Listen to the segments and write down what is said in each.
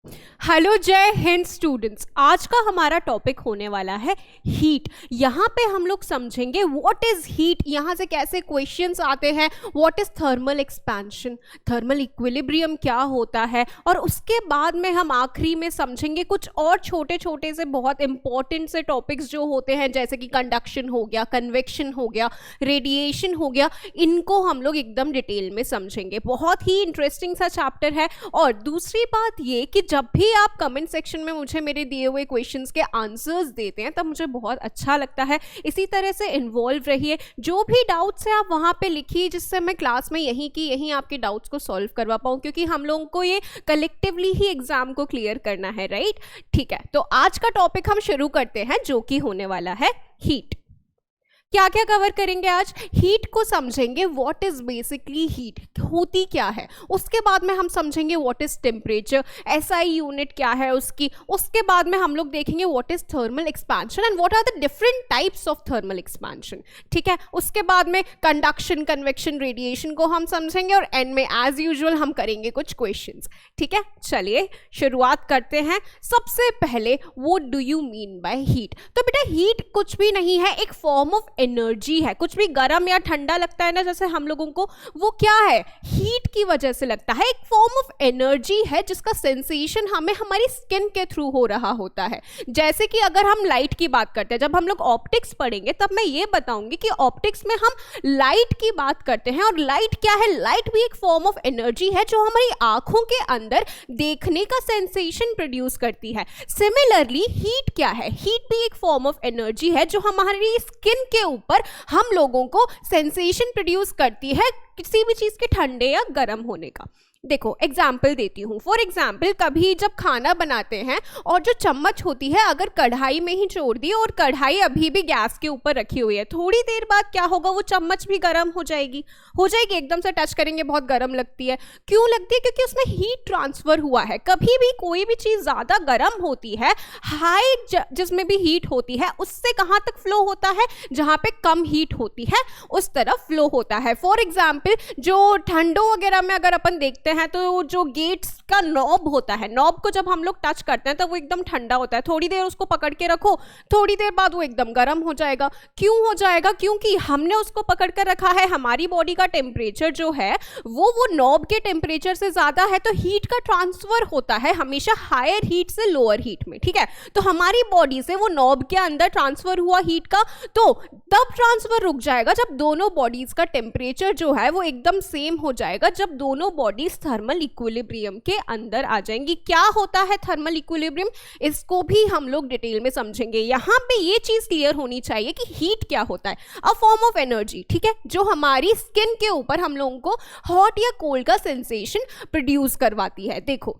Hello जय Hind students. आज का हमारा टॉपिक होने वाला है हीट। यहाँ पे हम लोग समझेंगे व्हाट इज हीट, यहाँ से कैसे क्वेश्चंस आते हैं, what is thermal expansion, thermal equilibrium क्या होता है, और उसके बाद में हम आखिरी में समझेंगे कुछ और छोटे छोटे से बहुत इंपॉर्टेंट से टॉपिक्स जो होते हैं, जैसे कि कंडक्शन हो गया, कन्वेक्शन हो गया, रेडिएशन हो गया। इनको हम लोग एकदम डिटेल में समझेंगे। बहुत ही इंटरेस्टिंग सा चैप्टर है। और दूसरी बात ये कि जब भी आप कमेंट सेक्शन में मुझे मेरे दिए हुए क्वेश्चंस के आंसर्स देते हैं तब मुझे बहुत अच्छा लगता है। इसी तरह से इन्वॉल्व रहिए, जो भी डाउट्स है आप वहाँ पे लिखिए, जिससे मैं क्लास में यहीं आपके डाउट्स को सॉल्व करवा पाऊँ, क्योंकि हम लोगों को ये कलेक्टिवली ही एग्जाम को क्लियर करना है, राइट। ठीक है, तो आज का टॉपिक हम शुरू करते हैं, जो कि होने वाला है हीट। क्या क्या कवर करेंगे आज? हीट को समझेंगे, व्हाट इज बेसिकली हीट, होती क्या है। उसके बाद में हम समझेंगे what is temperature, SI unit क्या है उसकी। उसके बाद में हम लोग देखेंगे what is thermal expansion and what are the different types of thermal expansion. ठीक है, उसके बाद में कंडक्शन, कन्वेक्शन, रेडिएशन को हम समझेंगे, और एंड में एज यूजुअल हम करेंगे कुछ क्वेश्चंस। ठीक है, चलिए शुरुआत करते हैं। सबसे पहले what do you mean by heat? तो बेटा हीट कुछ भी नहीं है, एक फॉर्म ऑफ एनर्जी है। कुछ भी गर्म या ठंडा लगता है ना जैसे हम लोगों को, वो क्या है? हीट की वजह से लगता है। एक फॉर्म ऑफ एनर्जी है जिसका सेंसेशन हमें हमारी स्किन के थ्रू हो रहा होता है। जैसे कि अगर हम लाइट की बात करते हैं, जब हम लोग ऑप्टिक्स पढ़ेंगे तब मैं ये बताऊंगी कि ऑप्टिक्स में हम लाइट की बात करते हैं, और लाइट क्या है? लाइट भी एक फॉर्म ऑफ एनर्जी है जो हमारी आंखों के अंदर देखने का सेंसेशन प्रोड्यूस करती है। सिमिलरली हीट क्या है? हीट भी एक फॉर्म ऑफ एनर्जी है जो हमारी स्किन के ऊपर हम लोगों को सेंसेशन प्रोड्यूस करती है किसी भी चीज के ठंडे या गर्म होने का। देखो एग्जाम्पल देती हूँ। फॉर एग्जाम्पल, कभी जब खाना बनाते हैं और जो चम्मच होती है अगर कढ़ाई में ही छोड़ दी और कढ़ाई अभी भी गैस के ऊपर रखी हुई है, थोड़ी देर बाद क्या होगा? वो चम्मच भी गर्म हो जाएगी। एकदम से टच करेंगे बहुत गर्म लगती है। क्यों लगती है? क्योंकि उसमें हीट ट्रांसफर हुआ है। कभी भी कोई भी चीज ज्यादा गर्म होती है, हाई जिसमें भी हीट होती है, उससे कहाँ तक फ्लो होता है? जहाँ पे कम हीट होती है उस तरफ फ्लो होता है। फॉर एग्जाम्पल, जो ठंडों वगैरह में अगर अपन देखते हैं तो जो गेट्स का नॉब होता है, नॉब को जब हम लोग टच करते हैं तो वो एकदम ठंडा होता है। थोड़ी देर उसको पकड़ के रखो, थोड़ी देर बाद वो एकदम गर्म हो जाएगा। क्यों हो जाएगा? क्योंकि हमने उसको पकड़ कर रखा है। हमारी बॉडी का टेम्परेचर जो है वो नॉब के टेम्परेचर से ज्यादा है, तो हीट का ट्रांसफर होता है हमेशा हायर हीट से लोअर हीट में। ठीक है, तो हमारी बॉडी से वो नॉब के अंदर ट्रांसफर हुआ हीट का, तो तब ट्रांसफर रुक जाएगा जब दोनों बॉडीज का टेम्परेचर जो है वो एकदम सेम हो जाएगा, जब दोनों बॉडीज थर्मल इक्विलिब्रियम के अंदर आ जाएंगी। क्या होता है थर्मल इक्विलिब्रियम? इसको भी हम लोग डिटेल में समझेंगे। यहां पे ये चीज क्लियर होनी चाहिए कि हीट क्या होता है। अ फॉर्म ऑफ एनर्जी, ठीक है, जो हमारी स्किन के ऊपर हम लोगों को हॉट या कोल्ड का सेंसेशन प्रोड्यूस करवाती है। देखो,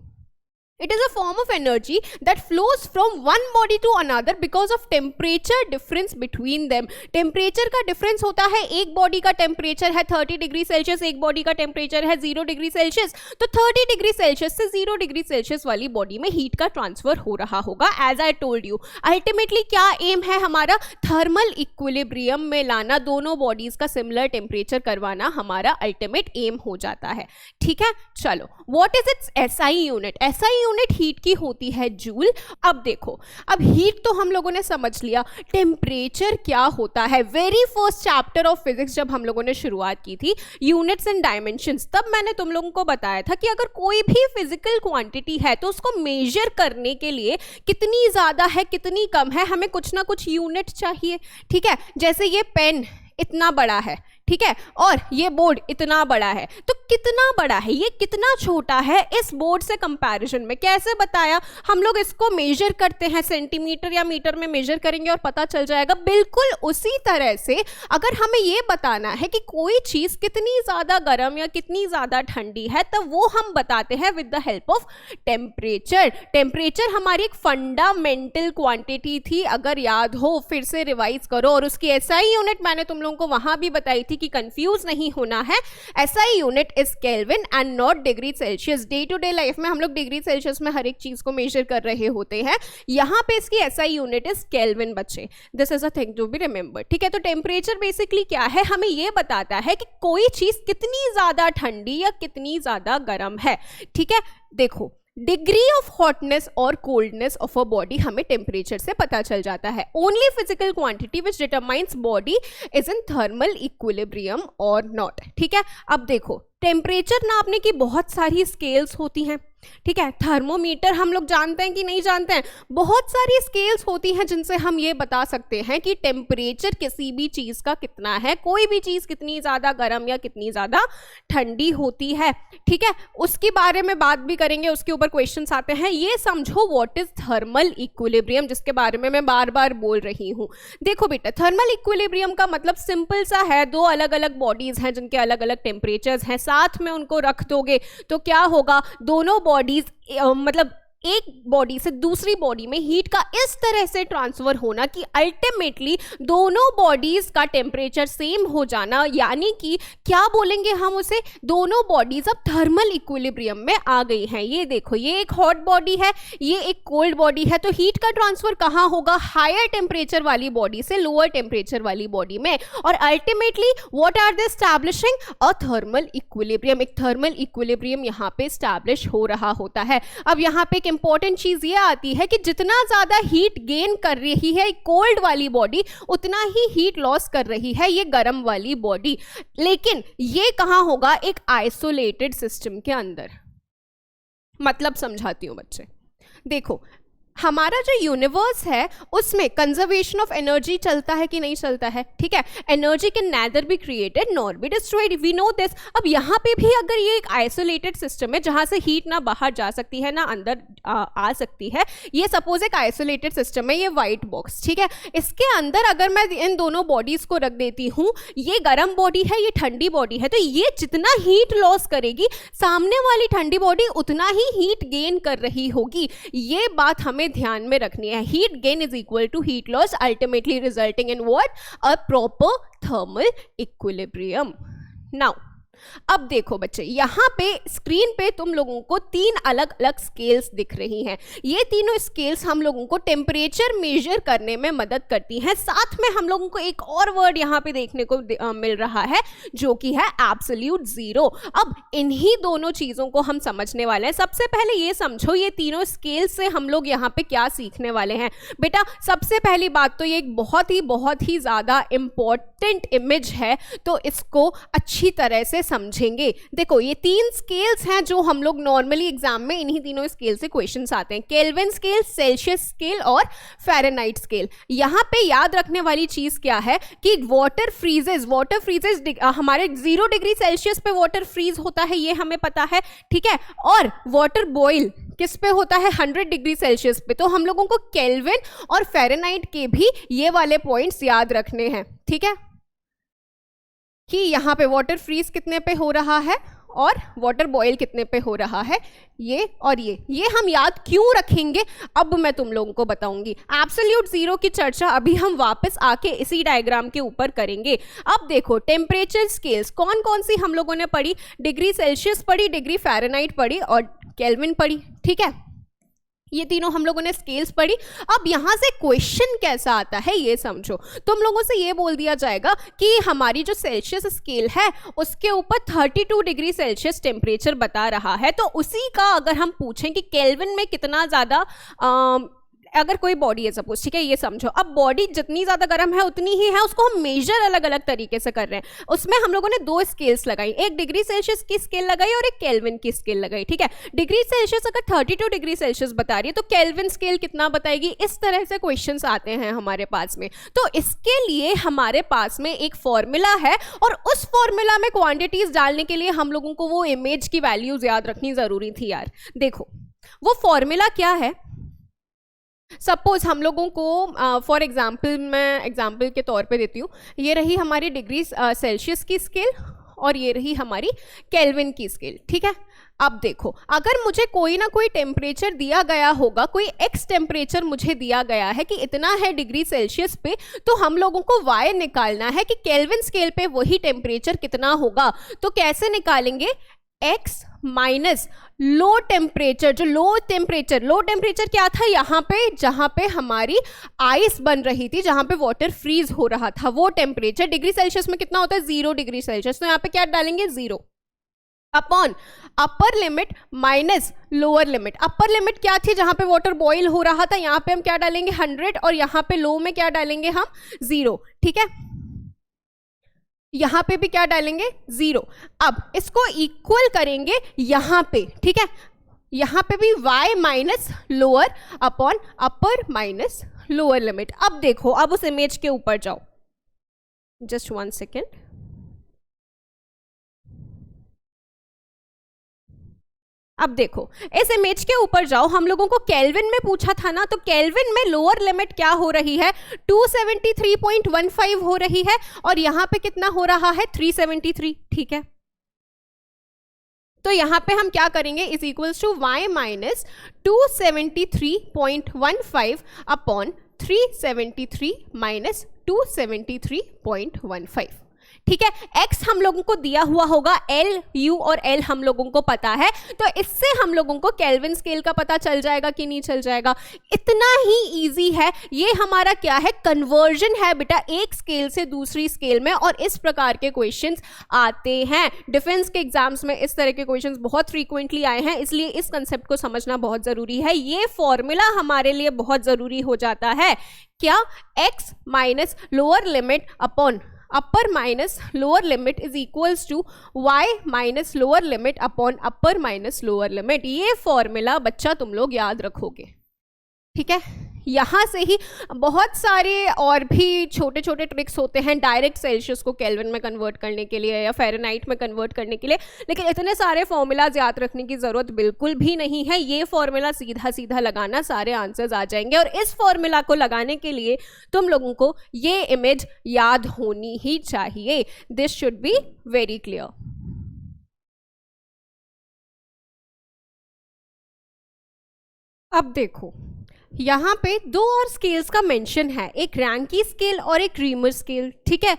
it is a form of energy that flows from one body to another because of temperature difference between them. Temperature का डिफरेंस होता है। एक बॉडी का टेम्परेचर है 30 डिग्री सेल्सियस, एक बॉडी का टेम्परेचर है 0 डिग्री सेल्सियस, तो 30 डिग्री सेल्सियस से 0 डिग्री सेल्सियस वाली बॉडी में हीट का ट्रांसफर हो रहा होगा। As I told you, ultimately क्या एम है हमारा? थर्मल इक्विलिब्रियम में लाना, दोनों बॉडीज का सिमिलर टेम्परेचर करवाना हमारा अल्टीमेट एम हो जाता है। ठीक है, चलो, what is it's SI unit? SI unit heat की होती है जूल। अब देखो, अब हीट तो हम लोगों ने समझ लिया, टेम्परेचर क्या होता है? Very first chapter of physics जब हम लोगों ने शुरुआत की थी, यूनिट्स एंड डायमेंशंस, तब मैंने तुम लोगों को बताया था कि अगर कोई भी फिजिकल क्वांटिटी है तो उसको मेजर करने के लिए कितनी ज्यादा है, कितनी कम है, हमें कुछ ना कुछ यूनिट चाहिए। ठीक है, जैसे ये पेन इतना बड़ा है, ठीक है, और ये बोर्ड इतना बड़ा है, तो कितना बड़ा है, ये कितना छोटा है इस बोर्ड से कंपैरिजन में? कैसे बताया? हम लोग इसको मेजर करते हैं, सेंटीमीटर या मीटर में मेजर करेंगे और पता चल जाएगा। बिल्कुल उसी तरह से अगर हमें ये बताना है कि कोई चीज कितनी ज्यादा गर्म या कितनी ज्यादा ठंडी है, तब वो हम बताते हैं with the help of temperature. Temperature हमारी एक फंडामेंटल क्वांटिटी थी, अगर याद हो फिर से रिवाइज करो, और उसकी एसआई यूनिट मैंने तुम लोगों को वहां भी बताई थी कि कंफ्यूज नहीं होना है। SI unit is Kelvin and not degree Celsius. Day to day life में हम लोग डिग्री सेल्सियस में हर एक चीज को मेजर कर रहे होते हैं, यहां पे इसकी एसआई यूनिट इज केल्विन बच्चे। This is a thing to be remember. ठीक है, तो टेम्परेचर बेसिकली क्या है? हमें यह बताता है कि कोई चीज कितनी ज्यादा ठंडी या कितनी ज्यादा गर्म है। ठीक है, देखो डिग्री ऑफ हॉटनेस और कोल्डनेस ऑफ अ बॉडी हमें टेम्परेचर से पता चल जाता है. Only physical quantity which determines body is in thermal equilibrium और नॉट. ठीक है, अब देखो टेम्परेचर नापने की बहुत सारी स्केल्स होती हैं. ठीक है, थर्मोमीटर हम लोग जानते हैं कि नहीं जानते हैं, बहुत सारी स्केल्स होती हैं जिनसे हम ये बता सकते हैं कि टेम्परेचर किसी भी चीज का कितना है, कोई भी चीज कितनी ज्यादा गर्म या कितनी ज्यादा ठंडी होती है. ठीक है, उसके बारे में बात भी करेंगे, उसके ऊपर क्वेश्चंस आते हैं. ये समझो व्हाट इज थर्मल इक्विलिब्रियम, जिसके बारे में मैं बार बार बोल रही हूँ. देखो बेटा, थर्मल इक्विलिब्रियम का मतलब सिंपल सा है, दो अलग अलग बॉडीज हैं जिनके अलग अलग टेम्परेचर्स हैं, साथ में उनको रख दोगे तो क्या होगा, दोनों बॉडीज मतलब एक बॉडी से दूसरी बॉडी में हीट का इस तरह से ट्रांसफर होना कि अल्टीमेटली दोनों बॉडीज का टेम्परेचर सेम हो जाना, यानी कि क्या बोलेंगे हम उसे, दोनों बॉडीज अब थर्मल इक्विलिब्रियम में आ गई हैं. ये देखो, ये एक हॉट बॉडी है, ये एक कोल्ड बॉडी है, तो हीट का ट्रांसफर कहाँ होगा, हायर टेम्परेचर वाली बॉडी से लोअर टेम्परेचर वाली बॉडी में. और ultimately what are they establishing, a thermal equilibrium. एक थर्मल इक्विलिब्रियम यहाँ पे एस्टैब्लिश हो रहा होता है. अब यहाँ पे इंपॉर्टेंट चीज ये आती है कि जितना ज्यादा हीट गेन कर रही है कोल्ड वाली बॉडी, उतना ही हीट लॉस कर रही है ये गर्म वाली बॉडी. लेकिन ये कहां होगा, एक आइसोलेटेड सिस्टम के अंदर. मतलब समझाती हूं बच्चे, देखो हमारा जो यूनिवर्स है उसमें कंजर्वेशन ऑफ एनर्जी चलता है कि नहीं चलता है. ठीक है, energy can neither be created nor be destroyed, we know this. अब यहाँ पे भी अगर ये एक आइसोलेटेड सिस्टम है जहाँ से हीट ना बाहर जा सकती है ना अंदर आ सकती है, ये सपोज एक आइसोलेटेड सिस्टम है, ये वाइट बॉक्स. ठीक है, इसके अंदर अगर मैं इन दोनों बॉडीज को रख देती हूँ, ये गर्म बॉडी है, ये ठंडी बॉडी है, तो ये जितना हीट लॉस करेगी, सामने वाली ठंडी बॉडी उतना ही हीट गेन कर रही होगी. ये बात हमें ध्यान में रखनी है. Heat gain is equal to heat loss, ultimately resulting in what, a proper thermal equilibrium. Now अब देखो बच्चे, यहाँ पे स्क्रीन पे तुम लोगों को तीन अलग अलग स्केल्स दिख रही हैं. ये तीनों स्केल्स हम लोगों को टेम्परेचर मेजर करने में मदद करती हैं. साथ में हम लोगों को एक और वर्ड यहाँ पे देखने को मिल रहा है जो कि है एब्सोल्यूट जीरो. अब इन्हीं दोनों चीजों को हम समझने वाले हैं. सबसे पहले ये समझो, ये तीनों स्केल से हम लोग यहाँ पे क्या सीखने वाले हैं. बेटा सबसे पहली बात तो ये एक बहुत ही ज्यादा इंपॉर्टेंट इमेज है, तो इसको अच्छी तरह से समझेंगे. देखो ये तीन स्केल्स हैं जो हम लोग नॉर्मली एग्जाम में इन्हीं तीनों स्केल से क्वेश्चंस आते हैं. केल्विन स्केल, सेल्सियस स्केल और फ़ारेनहाइट स्केल. यहाँ पे याद रखने वाली चीज क्या है कि वाटर फ्रीजेस हमारे 0 डिग्री सेल्सियस पे वाटर फ्रीज होता है, ये हमें पता है. ठीक है, और वाटर बॉयल किस पे होता है, 100 डिग्री सेल्सियस पे. तो हम लोगों को केल्विन और फ़ारेनहाइट के भी ये वाले पॉइंट्स याद रखने हैं. ठीक है, कि यहाँ पे वाटर फ्रीज कितने पे हो रहा है और वाटर बॉयल कितने पे हो रहा है, ये और ये हम याद क्यों रखेंगे, अब मैं तुम लोगों को बताऊंगी. एब्सोल्यूट जीरो की चर्चा अभी हम वापस आके इसी डायग्राम के ऊपर करेंगे. अब देखो टेम्परेचर स्केल्स कौन कौन सी हम लोगों ने पढ़ी, डिग्री सेल्सियस पढ़ी, डिग्री फ़ारेनहाइट पढ़ी और केल्विन पढ़ी. ठीक है, ये तीनों हम लोगों ने स्केल्स पढ़ी. अब यहाँ से क्वेश्चन कैसा आता है ये समझो. तुम लोगों से ये बोल दिया जाएगा कि हमारी जो सेल्सियस स्केल है उसके ऊपर 32 डिग्री सेल्सियस टेम्परेचर बता रहा है, तो उसी का अगर हम पूछें कि केल्विन में कितना ज़्यादा अगर कोई बॉडी है सपोज, ठीक है, ये समझो. अब बॉडी जितनी ज्यादा गर्म है उतनी ही है, उसको हम मेजर अलग अलग तरीके से कर रहे हैं. उसमें हम लोगों ने 2 स्केल्स लगाई, एक डिग्री सेल्सियस की स्केल लगाई और एक केल्विन की स्केल लगाई. ठीक है, डिग्री सेल्सियस अगर 32 डिग्री सेल्सियस बता रही है तो केल्विन स्केल कितना बताएगी, इस तरह से क्वेश्चंस आते हैं हमारे पास में. तो इसके लिए हमारे पास में एक फॉर्मूला है और उस फॉर्मूला में क्वांटिटीज डालने के लिए हम लोगों को वो इमेज की वैल्यूज याद रखनी जरूरी थी यार. देखो वो फॉर्मूला क्या है, सपोज हम लोगों को फॉर एग्जाम्पल, मैं एग्जाम्पल के तौर पे देती हूँ, ये रही हमारी डिग्री सेल्सियस की स्केल और ये रही हमारी केल्विन की स्केल. ठीक है, अब देखो अगर मुझे कोई ना कोई टेम्परेचर दिया गया होगा, कोई एक्स टेम्परेचर मुझे दिया गया है कि इतना है डिग्री सेल्सियस पे, तो हम लोगों को वाई निकालना है कि केल्विन स्केल पे वही टेम्परेचर कितना होगा. तो कैसे निकालेंगे, x माइनस लो टेम्परेचर. जो लो टेम्परेचर क्या था, यहाँ पे जहाँ पे हमारी आइस बन रही थी, जहाँ पे वाटर फ्रीज हो रहा था, वो टेम्परेचर डिग्री सेल्सियस में कितना होता है, 0 डिग्री सेल्सियस. तो यहाँ पे क्या डालेंगे, 0. Upon upper limit minus lower limit. Upper limit क्या थी, जहां पे वाटर बॉईल हो रहा था, यहां पे हम क्या डालेंगे 100 और यहां पे लो में क्या डालेंगे हम 0, ठीक है। यहां पे भी क्या डालेंगे 0। अब इसको इक्वल करेंगे यहां पे, ठीक है, यहां पे भी y minus lower upon upper minus lower limit. अब देखो, अब उस इमेज के ऊपर जाओ, जस्ट 1 सेकेंड। अब देखो इस इमेज के ऊपर जाओ, हम लोगों को केल्विन में पूछा था ना, तो केल्विन में लोअर लिमिट क्या हो रही है 273.15 हो रही है और यहां पे कितना हो रहा है 373, ठीक है। तो यहां पे हम क्या करेंगे, is equals to y minus 273.15 upon 373 minus 273.15, ठीक है। x हम लोगों को दिया हुआ होगा, L, U और L हम लोगों को पता है, तो इससे हम लोगों को केल्विन स्केल का पता चल जाएगा कि नहीं चल जाएगा। इतना ही इजी है। ये हमारा क्या है, कन्वर्जन है बेटा, एक स्केल से दूसरी स्केल में, और इस प्रकार के क्वेश्चंस आते हैं डिफेंस के एग्जाम्स में। इस तरह के क्वेश्चंस बहुत फ्रीक्वेंटली आए हैं, इसलिए इस कंसेप्ट को समझना बहुत जरूरी है। ये फॉर्मूला हमारे लिए बहुत जरूरी हो जाता है, क्या, x minus lower limit upon upper minus lower limit is equals to y minus lower limit upon upper minus lower limit. ये फॉर्मूला बच्चा तुम लोग याद रखोगे, ठीक है। यहाँ से ही बहुत सारे और भी छोटे छोटे ट्रिक्स होते हैं डायरेक्ट सेल्सियस को केल्विन में कन्वर्ट करने के लिए या फ़ारेनहाइट में कन्वर्ट करने के लिए, लेकिन इतने सारे फॉर्मूलाज याद रखने की ज़रूरत बिल्कुल भी नहीं है। ये फॉर्मूला सीधा सीधा लगाना, सारे आंसर्स आ जाएंगे। और इस फॉर्मूला को लगाने के लिए तुम लोगों को ये इमेज याद होनी ही चाहिए। This should be very clear. अब देखो, यहाँ पे दो और स्केल्स का मेंशन है, एक रैंकी स्केल और एक क्रीमर स्केल, ठीक है।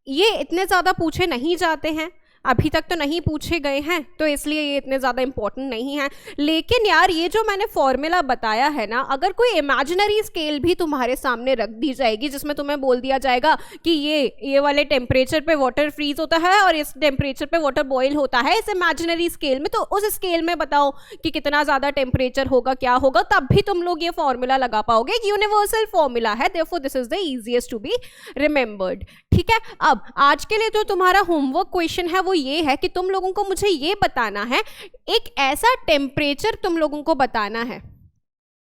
ये इतने ज़्यादा पूछे नहीं जाते हैं, अभी तक तो नहीं पूछे गए हैं, तो इसलिए ये इतने ज़्यादा इंपॉर्टेंट नहीं है। लेकिन यार ये जो मैंने फॉर्मूला बताया है ना, अगर कोई इमेजिनरी स्केल भी तुम्हारे सामने रख दी जाएगी जिसमें तुम्हें बोल दिया जाएगा कि ये वाले टेम्परेचर पे वाटर फ्रीज होता है और इस टेम्परेचर पे वाटर बॉयल होता है इस इमेजिनरी स्केल में, तो उस स्केल में बताओ कि कितना ज़्यादा टेम्परेचर होगा, क्या होगा, तब भी तुम लोग ये फॉर्मूला लगा पाओगे। एक यूनिवर्सल फॉर्मूला है, therefore this is the easiest to be remembered, ठीक है। अब आज के लिए जो तुम्हारा होमवर्क क्वेश्चन है वो ये है कि तुम लोगों को मुझे ये बताना है, एक ऐसा टेम्परेचर तुम लोगों को बताना है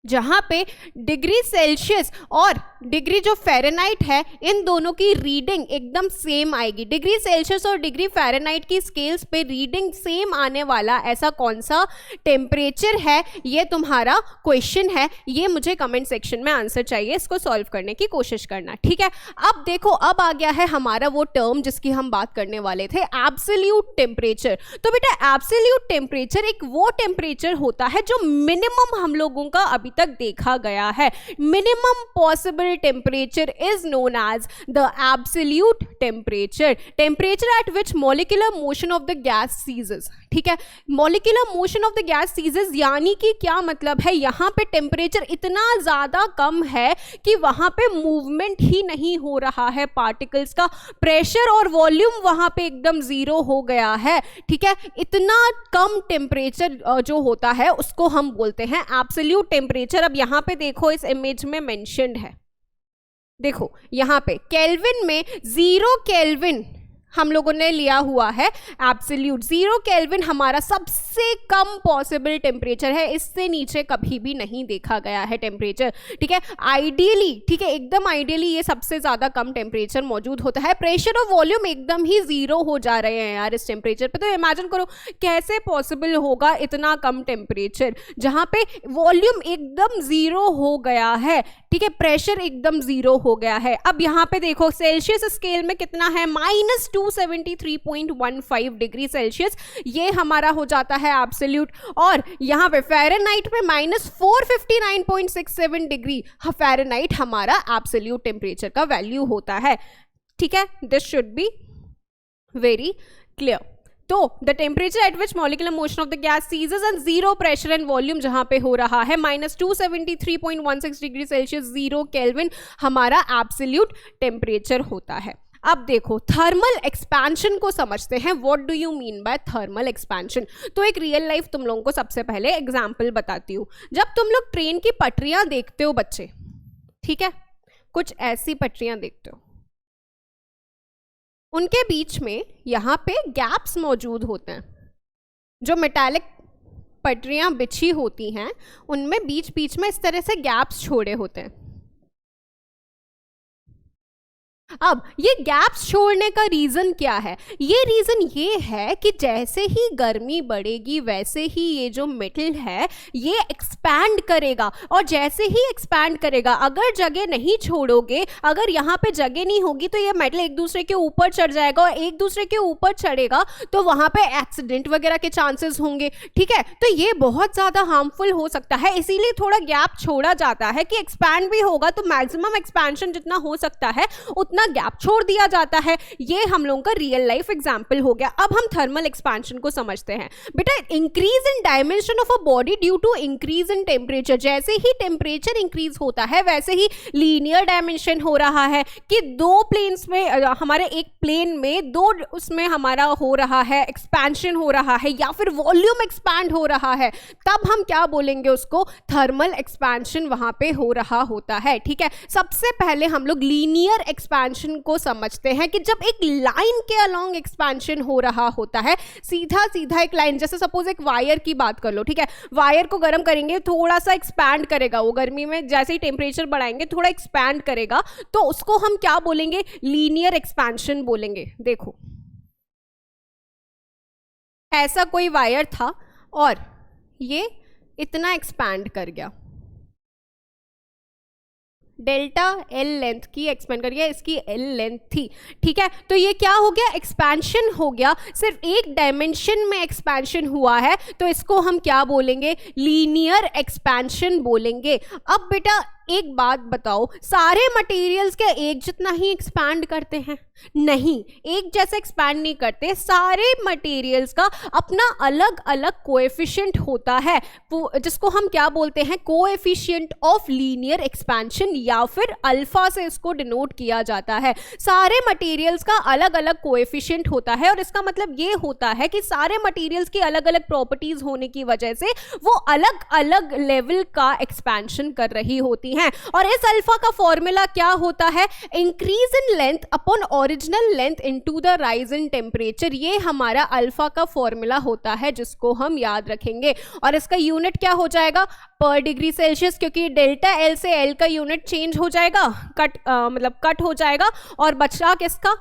जहां पे डिग्री सेल्सियस और डिग्री जो फ़ारेनहाइट है, इन दोनों की रीडिंग एकदम सेम आएगी। डिग्री सेल्सियस और डिग्री फ़ारेनहाइट की स्केल्स पे रीडिंग सेम आने वाला ऐसा कौन सा टेम्परेचर है, ये तुम्हारा क्वेश्चन है। ये मुझे कमेंट सेक्शन में आंसर चाहिए, इसको सॉल्व करने की कोशिश करना, ठीक है। अब देखो, अब आ गया है हमारा वो टर्म जिसकी हम बात करने वाले थे, एब्सोल्यूट टेम्परेचर। तो बेटा एब्सोल्यूट टेम्परेचर एक वो टेम्परेचर होता है जो मिनिमम हम लोगों का अभी तक देखा गया है। Minimum possible temperature is known as the absolute temperature, temperature at which molecular motion of the gas ceases, ठीक है। Molecular motion of the gas ceases यानी कि क्या मतलब है, यहां पे टेम्परेचर इतना ज्यादा कम है कि वहां पे मूवमेंट ही नहीं हो रहा है पार्टिकल्स का, प्रेशर और वॉल्यूम वहां पे एकदम जीरो हो गया है, ठीक है। इतना कम टेम्परेचर जो होता है उसको हम बोलते हैं एब्सोल्यूट टेम्परेचर। अब यहां पे देखो, इस इमेज में मेंशन्ड है, देखो यहां पे केल्विन में 0 केल्विन हम लोगों ने लिया हुआ है एब्सोल्यूट। 0 केल्विन हमारा सबसे कम पॉसिबल टेम्परेचर है, इससे नीचे कभी भी नहीं देखा गया है टेम्परेचर, ठीक है। आइडियली, ठीक है, एकदम आइडियली ये सबसे ज्यादा कम टेम्परेचर मौजूद होता है। प्रेशर और वॉल्यूम एकदम ही 0 हो जा रहे हैं यार इस टेम्परेचर पे, तो इमेजिन करो कैसे पॉसिबल होगा इतना कम टेम्परेचर जहां पे वॉल्यूम एकदम 0 हो गया है, ठीक है, प्रेशर एकदम 0 हो गया है। अब यहाँ पे देखो सेल्सियस स्केल में कितना है, -273.15 डिग्री सेल्सियस, ये हमारा हो जाता है एब्सोल्यूट। और यहाँ पे फ़ारेनहाइट पे -459.67 डिग्री फ़ारेनहाइट हमारा एब्सोल्यूट टेम्परेचर का वैल्यू होता है, ठीक है। This should be very clear. तो the temperature at which molecular motion of the gas ceases and 0 pressure and volume जहां पे हो रहा है -273.16 डिग्री सेल्सियस 0 केल्विन हमारा एब्सोल्यूट टेम्परेचर होता है। अब देखो थर्मल एक्सपेंशन को समझते हैं। What do you mean by thermal expansion? तो एक रियल लाइफ तुम लोगों को सबसे पहले एग्जांपल बताती हूँ। जब तुम लोग ट्रेन की पटरियां देखते हो बच्चे, ठीक है, कुछ ऐसी पटरियां देखते हो, उनके बीच में यहाँ पे गैप्स मौजूद होते हैं। जो मेटालिक पटरियां बिछी होती हैं उनमें बीच बीच में इस तरह से गैप्स छोड़े होते हैं। अब ये गैप्स छोड़ने का रीजन क्या है? ये रीजन ये है कि जैसे ही गर्मी बढ़ेगी वैसे ही ये जो मेटल है ये एक्सपैंड करेगा, और जैसे ही एक्सपैंड करेगा, अगर जगह नहीं छोड़ोगे, अगर यहाँ पे जगह नहीं होगी तो ये मेटल एक दूसरे के ऊपर चढ़ जाएगा, और एक दूसरे के ऊपर चढ़ेगा तो वहां पे एक्सीडेंट वगैरह के चांसेस होंगे। ठीक है, तो ये बहुत ज्यादा हार्मफुल हो सकता है, इसीलिए थोड़ा गैप छोड़ा जाता है कि एक्सपैंड भी होगा तो मैक्सिमम एक्सपेंशन जितना हो सकता है उतना गैप छोड़ दिया जाता है। ये हम लोगों का रियल लाइफ एग्जांपल हो गया। अब हम थर्मल एक्सपेंशन को समझते हैं। बेटा, increase in dimension of a body due to increase in temperature. जैसे ही टेम्परेचर इंक्रीज होता है वैसे ही लीनियर डायमेंशन हो रहा है कि दो प्लेन्स में, हमारे एक प्लेन में दो, उसमें हमारा हो रहा है एक्सपेंशन हो रहा है या फिर वॉल्यूम एक्सपैंड हो रहा है, तब हम क्या बोलेंगे उसको? थर्मल एक्सपेंशन वहां पे हो रहा होता है। ठीक है, सबसे पहले हम लोग लीनियर एक्सपेंशन को समझते हैं कि जब एक लाइन के अलोंग एक्सपेंशन हो रहा होता है, सीधा सीधा एक लाइन, जैसे सपोज एक वायर की बात कर लो, ठीक है, वायर को गर्म करेंगे, थोड़ा सा एक्सपैंड करेगा, वो गर्मी में जैसे ही टेम्परेचर बढ़ाएंगे थोड़ा एक्सपैंड करेगा, तो उसको हम क्या बोलेंगे? लीनियर एक्सपेंशन बोलेंगे। देखो ऐसा कोई वायर था और ये इतना एक्सपैंड कर गया, डेल्टा एल लेंथ की एक्सपेंड कर गया, इसकी एल लेंथ थी। ठीक है, तो ये क्या हो गया? एक्सपेंशन हो गया, सिर्फ एक डायमेंशन में एक्सपेंशन हुआ है, तो इसको हम क्या बोलेंगे? लीनियर एक्सपेंशन बोलेंगे। अब बेटा एक बात बताओ, सारे मटेरियल्स क्या एक जितना ही एक्सपैंड करते हैं? नहीं, एक जैसे एक्सपैंड नहीं करते। सारे मटेरियल्स का अपना अलग अलग कोएफिशिएंट होता है, जिसको हम क्या बोलते हैं? कोएफिशिएंट ऑफ लीनियर एक्सपेंशन, या फिर अल्फा से इसको डिनोट किया जाता है। सारे मटेरियल्स का अलग अलग कोएफिशिएंट होता है, और इसका मतलब ये होता है कि सारे मटेरियल्स की अलग अलग प्रॉपर्टीज होने की वजह से वो अलग अलग लेवल का एक्सपेंशन कर रही होती हैं। और इस अल्फा का फॉर्मूला क्या होता है? Increase in length upon original length into the rise in temperature. ये हमारा अल्फा का फॉर्मूला होता है जिसको हम याद रखेंगे, और इसका यूनिट क्या हो जाएगा? पर डिग्री सेल्सियस, क्योंकि डेल्टा एल से एल का यूनिट चेंज हो जाएगा, कट हो जाएगा, और बचा किसका?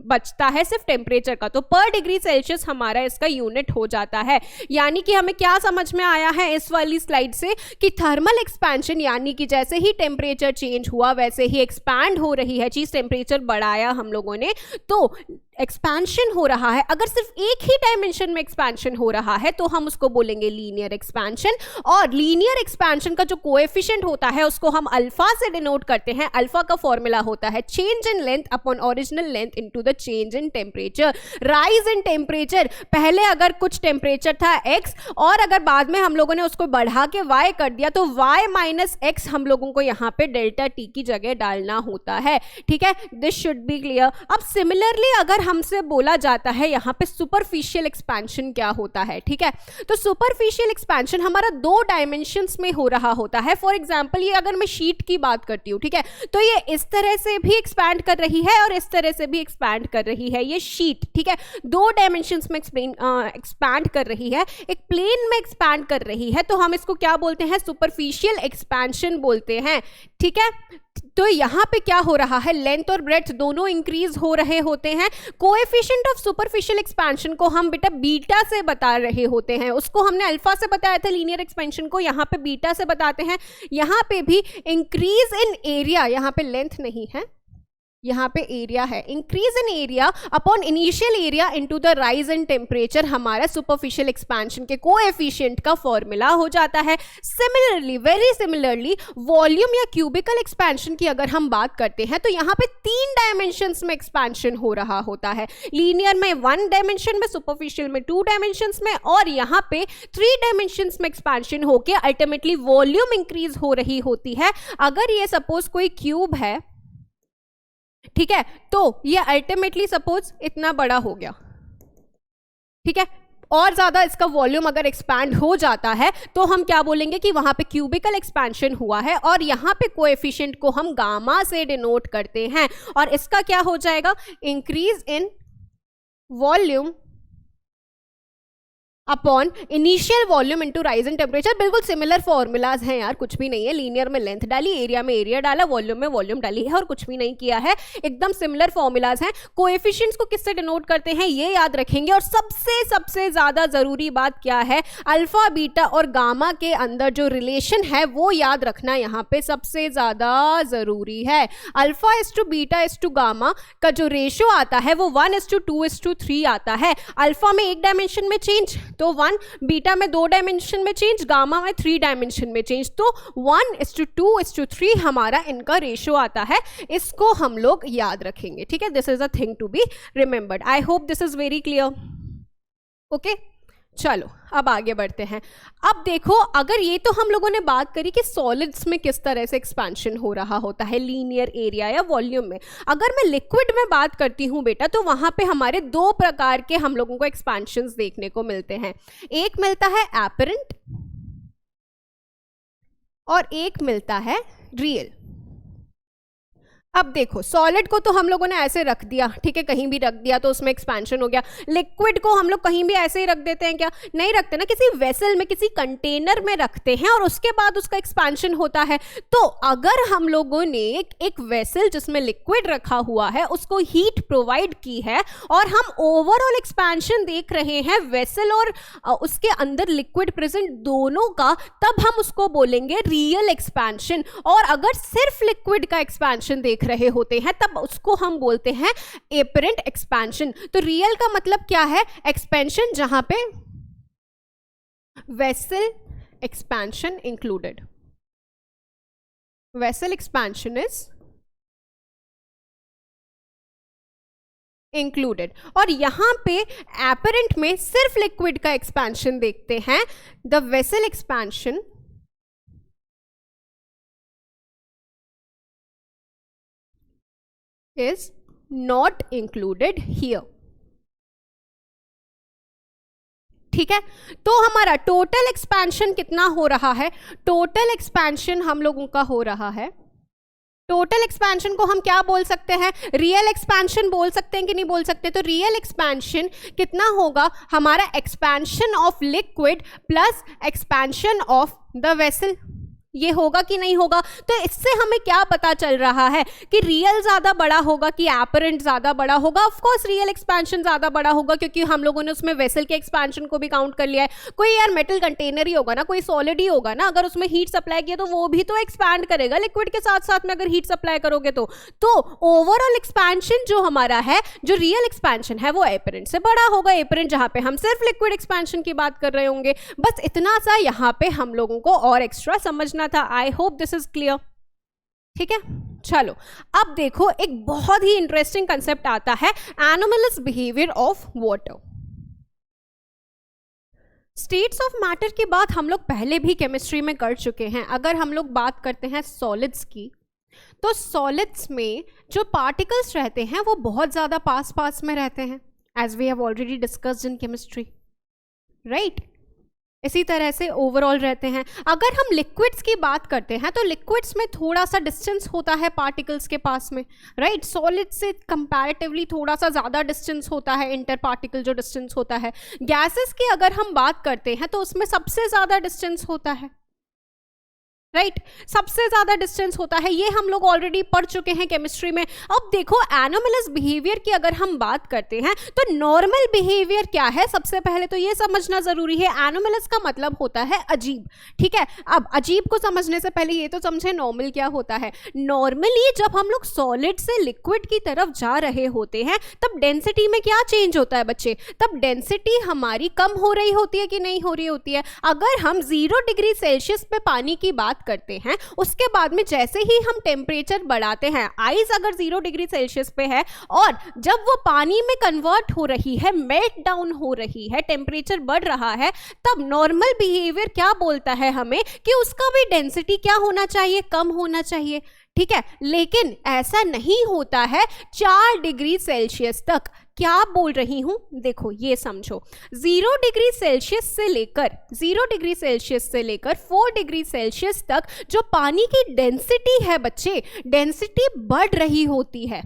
बचता है सिर्फ टेम्परेचर का, तो पर डिग्री सेल्सियस हमारा इसका यूनिट हो जाता है। यानी कि हमें क्या समझ में आया है इस वाली स्लाइड से कि थर्मल एक्सपेंशन यानी कि जैसे ही टेम्परेचर चेंज हुआ वैसे ही एक्सपैंड हो रही है चीज। टेम्परेचर बढ़ाया हम लोगों ने तो एक्सपेंशन हो रहा है। अगर सिर्फ एक ही डायमेंशन में एक्सपेंशन हो रहा है तो हम उसको बोलेंगे लीनियर एक्सपेंशन, और लीनियर एक्सपेंशन का जो कोएफिशिएंट होता है उसको हम अल्फा से डिनोट करते हैं। अल्फा का फॉर्मूला होता है change in length upon original length into the change in temperature. Rise in temperature, पहले अगर कुछ टेम्परेचर था x, और अगर बाद में हम लोगों ने उसको बढ़ा के y कर दिया तो y माइनस x हम लोगों को यहाँ पे डेल्टा t की जगह डालना होता है। ठीक है, दिस शुड बी क्लियर। अब सिमिलरली अगर हमसे बोला जाता है यहाँ पे सुपरफिशियल एक्सपेंशन क्या होता है, ठीक है, तो सुपरफिशियल एक्सपेंशन हमारा दो डायमेंशंस में हो रहा होता है। फॉर एग्जांपल ये अगर मैं शीट की बात करती हूँ, ठीक है, तो ये इस तरह से भी एक्सपैंड कर रही है और इस तरह से भी एक्सपैंड कर रही है। ये शीट, ठीक है, दो डायमेंशंस में एक्सपैंड कर रही है, एक प्लेन में एक्सपैंड कर रही है, तो हम इसको क्या बोलते हैं? सुपरफिशियल एक्सपेंशन बोलते हैं। ठीक है, तो यहाँ पे क्या हो रहा है? लेंथ और ब्रेड्थ दोनों इंक्रीज हो रहे होते हैं। कोएफिशिएंट ऑफ सुपरफिशियल एक्सपेंशन को हम बेटा बीटा से बता रहे होते हैं। उसको हमने अल्फा से बताया था लीनियर एक्सपेंशन को, यहाँ पे बीटा से बताते हैं। यहाँ पे भी इंक्रीज इन एरिया, यहाँ पे लेंथ नहीं है, यहाँ पे एरिया है, increase in area upon initial area into the rise in temperature हमारा सुपरफिशियल एक्सपेंशन के कोएफिशिएंट का फॉर्मूला हो जाता है। सिमिलरली, वेरी सिमिलरली, वॉल्यूम या क्यूबिकल एक्सपेंशन की अगर हम बात करते हैं तो यहाँ पे तीन डायमेंशंस में एक्सपेंशन हो रहा होता है। लीनियर में 1 डायमेंशन में, सुपरफिशियल में 2 डायमेंशंस में, और यहाँ पे 3 डायमेंशंस में एक्सपेंशन होके अल्टीमेटली वॉल्यूम इंक्रीज हो रही होती है। अगर ये सपोज कोई क्यूब है, ठीक है, तो ये अल्टीमेटली सपोज इतना बड़ा हो गया, ठीक है, और ज्यादा इसका वॉल्यूम अगर एक्सपैंड हो जाता है तो हम क्या बोलेंगे कि वहां पे क्यूबिकल एक्सपेंशन हुआ है, और यहां पे कोएफिशिएंट को हम गामा से डिनोट करते हैं, और इसका क्या हो जाएगा, increase in volume upon initial volume into rise in temperature. बिल्कुल सिमिलर फॉर्मूलाज हैं यार, कुछ भी नहीं है, लीनियर में लेंथ डाली, एरिया में एरिया डाला, वॉल्यूम में वॉल्यूम डाली है, और कुछ भी नहीं किया है, एकदम सिमिलर फॉर्मूलाज हैं। कोएफिशिएंट्स को किससे डिनोट करते हैं ये याद रखेंगे, और सबसे सबसे ज्यादा जरूरी बात क्या है, अल्फा बीटा और गामा के अंदर जो रिलेशन है वो याद रखना यहाँ पे सबसे ज्यादा जरूरी है। Alpha is to beta is to gamma का जो रेशियो आता है वो 1:2:3 आता है। अल्फा में एक डायमेंशन में चेंज तो 1, बीटा में 2 डायमेंशन में चेंज, गामा में 3 डायमेंशन में चेंज, तो 1:2:3 हमारा इनका रेशियो आता है। इसको हम लोग याद रखेंगे, ठीक है, this is a thing to be remembered. I hope this is very clear. Okay, चलो अब आगे बढ़ते हैं। अब देखो, अगर ये तो हम लोगों ने बात करी कि सॉलिड्स में किस तरह से एक्सपेंशन हो रहा होता है, लीनियर, एरिया या वॉल्यूम में। अगर मैं लिक्विड में बात करती हूँ बेटा, तो वहां पे हमारे 2 प्रकार के हम लोगों को एक्सपेंशंस देखने को मिलते हैं। एक मिलता है एपरेंट और एक मिलता है रियल। अब देखो, सॉलिड को तो हम लोगों ने ऐसे रख दिया, ठीक है, कहीं भी रख दिया तो उसमें एक्सपेंशन हो गया। लिक्विड को हम लोग कहीं भी ऐसे ही रख देते हैं क्या? नहीं रखते ना, किसी वेसल में, किसी कंटेनर में रखते हैं और उसके बाद उसका एक्सपेंशन होता है। तो अगर हम लोगों ने एक वेसल जिसमें लिक्विड रखा हुआ है उसको हीट प्रोवाइड की है और हम ओवरऑल एक्सपेंशन देख रहे हैं वेसल और उसके अंदर लिक्विड प्रेजेंट दोनों का, तब हम उसको बोलेंगे रियल एक्सपेंशन। और अगर सिर्फ लिक्विड का एक्सपेंशन देख रहे होते हैं तब उसको हम बोलते हैं एपरेंट एक्सपेंशन। तो रियल का मतलब क्या है? एक्सपेंशन जहां पे vessel expansion included. Vessel expansion is included. और यहां पे एपरेंट में सिर्फ लिक्विड का एक्सपेंशन देखते हैं। The vessel expansion is not included here। ठीक है, तो हमारा टोटल एक्सपेंशन कितना हो रहा है? टोटल एक्सपेंशन हम लोगों का हो रहा है, टोटल एक्सपेंशन को हम क्या बोल सकते हैं? रियल एक्सपेंशन बोल सकते हैं कि नहीं बोल सकते? तो रियल एक्सपेंशन कितना होगा हमारा? Expansion of liquid plus expansion of the vessel. ये होगा कि नहीं होगा? तो इससे हमें क्या पता चल रहा है कि रियल ज्यादा बड़ा होगा कि एपरेंट ज्यादा बड़ा होगा? ऑफ कोर्स रियल एक्सपेंशन ज्यादा बड़ा होगा, क्योंकि हम लोगों ने उसमें वेसल के एक्सपेंशन को भी काउंट कर लिया है। कोई यार मेटल कंटेनर ही होगा ना, कोई सॉलिड ही होगा ना, अगर उसमें हीट सप्लाई किया तो वो भी तो एक्सपैंड करेगा लिक्विड के साथ साथ में, अगर हीट सप्लाई करोगे तो ओवरऑल एक्सपेंशन जो हमारा है, जो रियल एक्सपेंशन है, वो एपरेंट से बड़ा होगा। एपरेंट जहां पे हम सिर्फ लिक्विड एक्सपेंशन की बात कर रहे होंगे। बस इतना सा यहाँ पे हम लोगों को और एक्स्ट्रा समझना था। आई होप दिस इज क्लियर। ठीक है, चलो अब देखो, एक बहुत ही इंटरेस्टिंग कंसेप्ट आता है, anomalous behaviour of water. States of matter की बात हम लोग पहले भी केमिस्ट्री में कर चुके हैं। अगर हम लोग बात करते हैं सॉलिड्स की, तो सॉलिड्स में जो पार्टिकल्स रहते हैं वो बहुत ज्यादा पास पास में रहते हैं, as we have already discussed in chemistry, right? इसी तरह से ओवरऑल रहते हैं। अगर हम लिक्विड्स की बात करते हैं तो लिक्विड्स में थोड़ा सा डिस्टेंस होता है पार्टिकल्स के पास में, राइट? सॉलिड से कंपैरेटिवली थोड़ा सा ज़्यादा डिस्टेंस होता है, इंटर पार्टिकल जो डिस्टेंस होता है। गैसेस की अगर हम बात करते हैं तो उसमें सबसे ज़्यादा डिस्टेंस होता है, राइट? सबसे ज्यादा डिस्टेंस होता है, ये हम लोग ऑलरेडी पढ़ चुके हैं केमिस्ट्री में। अब देखो, एनोमलस बिहेवियर की अगर हम बात करते हैं तो नॉर्मल बिहेवियर क्या है? सबसे पहले तो ये समझना जरूरी है, एनोमलस का मतलब होता है अजीब। ठीक है, अब अजीब को समझने से पहले ये तो समझे नॉर्मल क्या होता है। नॉर्मली जब हम लोग सॉलिड से लिक्विड की तरफ जा रहे होते हैं तब डेंसिटी में क्या चेंज होता है बच्चे? तब डेंसिटी हमारी कम हो रही होती है कि नहीं हो रही होती है? अगर हम 0 डिग्री सेल्सियस पे पानी की बात करते हैं, उसके बाद में जैसे ही हम टेम्परेचर बढ़ाते हैं, आइस अगर 0 डिग्री सेल्सियस पे है और जब वो पानी में कन्वर्ट हो रही है, मेल्ट डाउन हो रही है, टेम्परेचर बढ़ रहा है, तब नॉर्मल बिहेवियर क्या बोलता है हमें कि उसका भी डेंसिटी क्या होना चाहिए? कम होना चाहिए। ठीक है, लेकिन ऐसा नहीं होता है 4 डिग्री सेल्सियस तक। क्या बोल रही हूं, देखो ये समझो, 0 डिग्री सेल्सियस से लेकर 4 डिग्री सेल्सियस तक जो पानी की डेंसिटी है बच्चे, डेंसिटी बढ़ रही होती है।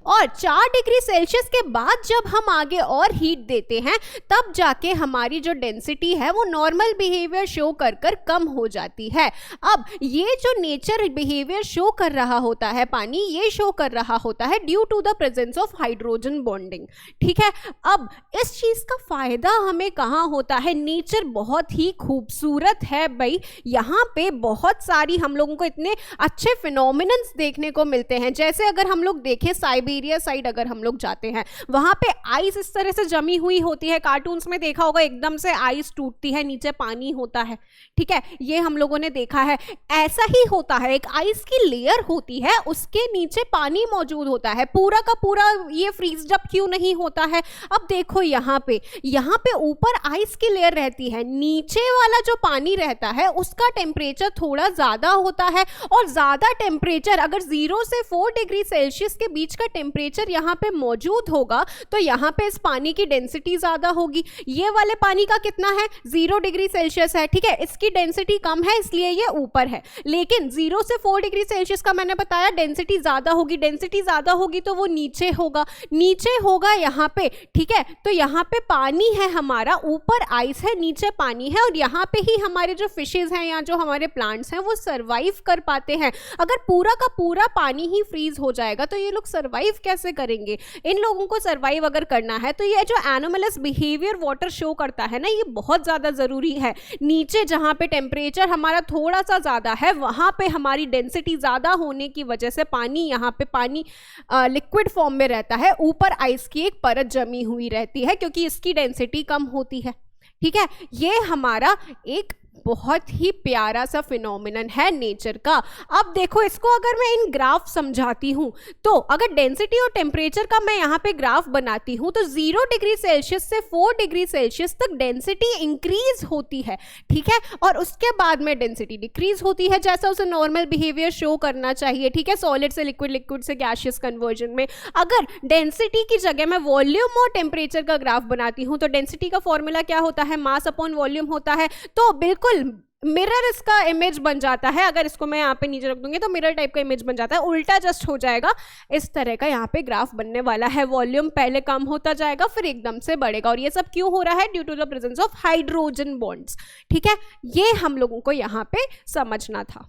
और 4 डिग्री सेल्सियस के बाद जब हम आगे और हीट देते हैं तब जाके हमारी जो डेंसिटी है वो नॉर्मल बिहेवियर शो कर कर कम हो जाती है। अब ये जो नेचर बिहेवियर शो कर रहा होता है पानी, ये शो कर रहा होता है due to the presence of hydrogen bonding. ठीक है, अब इस चीज का फायदा हमें कहाँ होता है, नेचर बहुत ही खूबसूरत है भाई, यहाँ पे बहुत सारी हम लोगों को इतने अच्छे फिनोमिनन्स देखने को मिलते हैं। जैसे अगर हम लोग देखें साइबेरिया साइड अगर हम लोग जाते हैं, वहां पे आइस इस तरह से जमी हुई होती है, कार्टून्स में देखा होगा एकदम से आइस टूटती है, नीचे पानी होता है। ठीक है, ये हम लोगों ने देखा है, ऐसा ही होता है, एक आइस की लेयर होती है, उसके नीचे पानी मौजूद होता है, पूरा का पूरा ये फ्रीज्ड अप क्यों नहीं होता है। अब देखो यहाँ पे ऊपर आइस की लेयर रहती है, नीचे वाला जो पानी रहता है उसका टेम्परेचर थोड़ा ज्यादा होता है, और ज्यादा टेम्परेचर अगर 0 से 4 डिग्री सेल्सियस के बीच का टेम्परेचर यहाँ पे मौजूद होगा तो यहाँ पे इस पानी की डेंसिटी ज्यादा होगी। ये वाले पानी का कितना है, 0 डिग्री सेल्सियस है। ठीक है, इसकी डेंसिटी कम है इसलिए ये ऊपर है, लेकिन 0 से 4 डिग्री सेल्सियस का मैंने बताया डेंसिटी ज्यादा होगी, डेंसिटी ज्यादा होगी तो वो नीचे होगा यहाँ पे। ठीक है, तो यहाँ पे पानी है हमारा, ऊपर आइस है, नीचे पानी है, और यहाँ पे ही हमारे जो फिशेज हैं या जो हमारे प्लांट्स हैं वो सर्वाइव कर पाते हैं। अगर पूरा का पूरा पानी ही फ्रीज हो जाएगा तो ये लोग सर्वाइव कैसे करेंगे। इन लोगों को सर्वाइव अगर करना है तो ये जो एनोमलस बिहेवियर वाटर शो करता है ना, ये बहुत ज्यादा जरूरी है। नीचे जहां पे टेम्परेचर हमारा थोड़ा सा ज्यादा है वहां पे हमारी डेंसिटी ज्यादा होने की वजह से पानी यहाँ पे पानी लिक्विड फॉर्म में रहता है, ऊपर आइस की एक परत जमी हुई रहती है क्योंकि इसकी डेंसिटी कम होती है। ठीक है, ये हमारा एक बहुत ही प्यारा सा फिनोमिनन है नेचर का। अब देखो इसको अगर मैं इन ग्राफ समझाती हूं तो अगर डेंसिटी और टेम्परेचर का मैं यहाँ पे ग्राफ बनाती हूं तो 0 डिग्री सेल्सियस से 4 डिग्री सेल्सियस तक डेंसिटी इंक्रीज होती है। ठीक है, और उसके बाद में डेंसिटी डिक्रीज होती है जैसा उसे नॉर्मल बिहेवियर शो करना चाहिए। ठीक है, सॉलिड से लिक्विड, लिक्विड से गैसियस कन्वर्जन में अगर डेंसिटी की जगह मैं वॉल्यूम और टेम्परेचर का ग्राफ बनाती हूं तो डेंसिटी का फॉर्मूला क्या होता है, मास अपॉन वॉल्यूम होता है। तो बिल्कुल मिरर इसका इमेज बन जाता है। अगर इसको मैं यहाँ पे नीचे रख दूंगी तो मिरर टाइप का इमेज बन जाता है, उल्टा जस्ट हो जाएगा। इस तरह का यहाँ पे ग्राफ बनने वाला है, वॉल्यूम पहले कम होता जाएगा फिर एकदम से बढ़ेगा, और ये सब क्यों हो रहा है, due to the presence of hydrogen bonds. ठीक है, ये हम लोगों को यहाँ पे समझना था।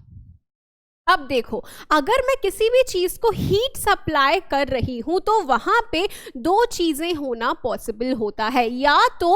अब देखो, अगर मैं किसी भी चीज को हीट सप्लाई कर रही हूं तो वहां पे 2 चीजें होना पॉसिबल होता है, या तो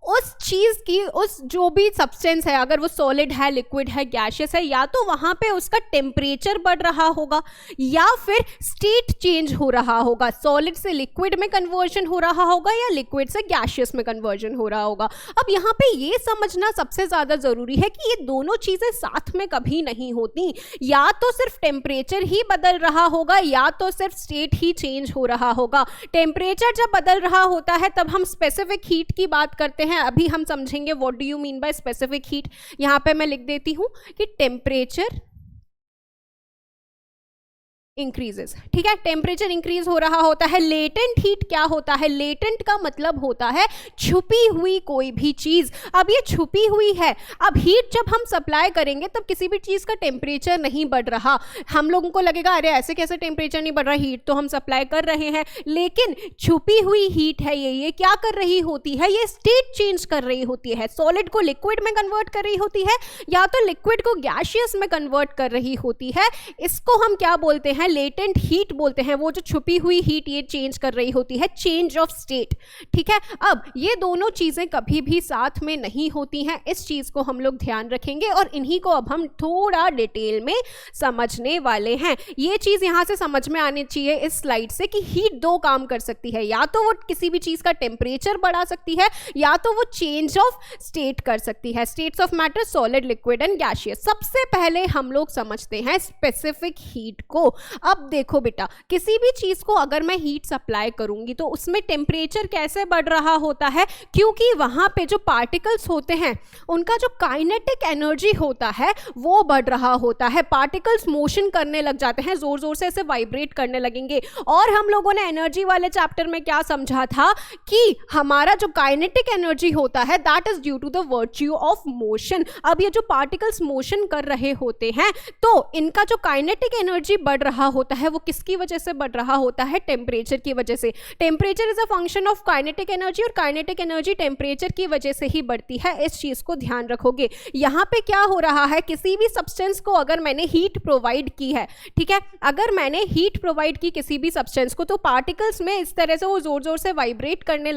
उस चीज की, उस जो भी सब्सटेंस है, अगर वो सॉलिड है, लिक्विड है, गैसियस है, या तो वहां पे उसका टेम्परेचर बढ़ रहा होगा या फिर स्टेट चेंज हो रहा होगा, सॉलिड से लिक्विड में कन्वर्जन हो रहा होगा या लिक्विड से गैसियस में कन्वर्जन हो रहा होगा। अब यहाँ पे ये समझना सबसे ज्यादा जरूरी है कि ये दोनों चीजें साथ में कभी नहीं होती, या तो सिर्फ टेम्परेचर ही बदल रहा होगा या तो सिर्फ स्टेट ही चेंज हो रहा होगा। टेम्परेचर जब बदल रहा होता है तब हम स्पेसिफिक हीट की बात करते हैं। अभी हम समझेंगे what do you mean by specific heat. यहां पे मैं लिख देती हूं कि टेम्परेचर इंक्रीजेस। ठीक है, टेम्परेचर इंक्रीज हो रहा होता है। लेटेंट हीट क्या होता है, लेटेंट का मतलब होता है छुपी हुई कोई भी चीज। अब ये छुपी हुई है, अब हीट जब हम सप्लाई करेंगे तब किसी भी चीज का टेम्परेचर नहीं बढ़ रहा, हम लोगों को लगेगा अरे ऐसे कैसे टेम्परेचर नहीं बढ़ रहा, हीट तो हम सप्लाई कर रहे हैं, लेकिन छुपी हुई हीट है ये क्या कर रही होती है, ये स्टेट चेंज कर रही होती है, सॉलिड को लिक्विड में कन्वर्ट कर रही होती है या तो लिक्विड को गैसियस में कन्वर्ट कर रही होती है। इसको हम क्या बोलते हैं, लेटेंट हीट बोलते हैं। वो जो छुपी हुई हीट ये चेंज कर रही होती है, चेंज ऑफ स्टेट। ठीक है, अब ये दोनों चीजें कभी भी साथ में नहीं होती हैं, इस चीज को हम लोग ध्यान रखेंगे और इन्हीं को अब हम थोड़ा डिटेल में समझने वाले हैं। ये चीज यहां से समझ में आनी चाहिए इस स्लाइड से कि हीट 2 काम कर सकती है, या तो वो किसी भी चीज का टेम्परेचर बढ़ा सकती है या तो वो चेंज ऑफ स्टेट कर सकती है, states of matter, solid, liquid and gaseous. सबसे पहले हम लोग समझते हैं स्पेसिफिक हीट को। अब देखो बेटा, किसी भी चीज को अगर मैं हीट सप्लाई करूंगी तो उसमें टेम्परेचर कैसे बढ़ रहा होता है, क्योंकि वहां पे जो पार्टिकल्स होते हैं उनका जो काइनेटिक एनर्जी होता है वो बढ़ रहा होता है। पार्टिकल्स मोशन करने लग जाते हैं, जोर जोर से ऐसे वाइब्रेट करने लगेंगे। और हम लोगों ने एनर्जी वाले चैप्टर में क्या समझा था कि हमारा जो काइनेटिक एनर्जी होता है that is due to the virtue of motion. अब ये जो पार्टिकल्स मोशन कर रहे होते हैं तो इनका जो काइनेटिक एनर्जी बढ़ रहा होता है वो किसकी वजह से बढ़ रहा होता है, टेम्परेचर की वजह से। Temperature is a function of kinetic energy और काइनेटिक एनर्जी टेम्परेचर की वजह से ही बढ़ती है, इस चीज को ध्यान रखोगे। यहाँ पे क्या हो रहा है, किसी भी सब्सटेंस को अगर मैंने हीट प्रोवाइड की है, ठीक है, अगर मैंने हीट प्रोवाइड की किसी भी सब्सटेंस को तो पार्टिकल्स में इस तरह से वो जोर जोर से वाइब्रेट करने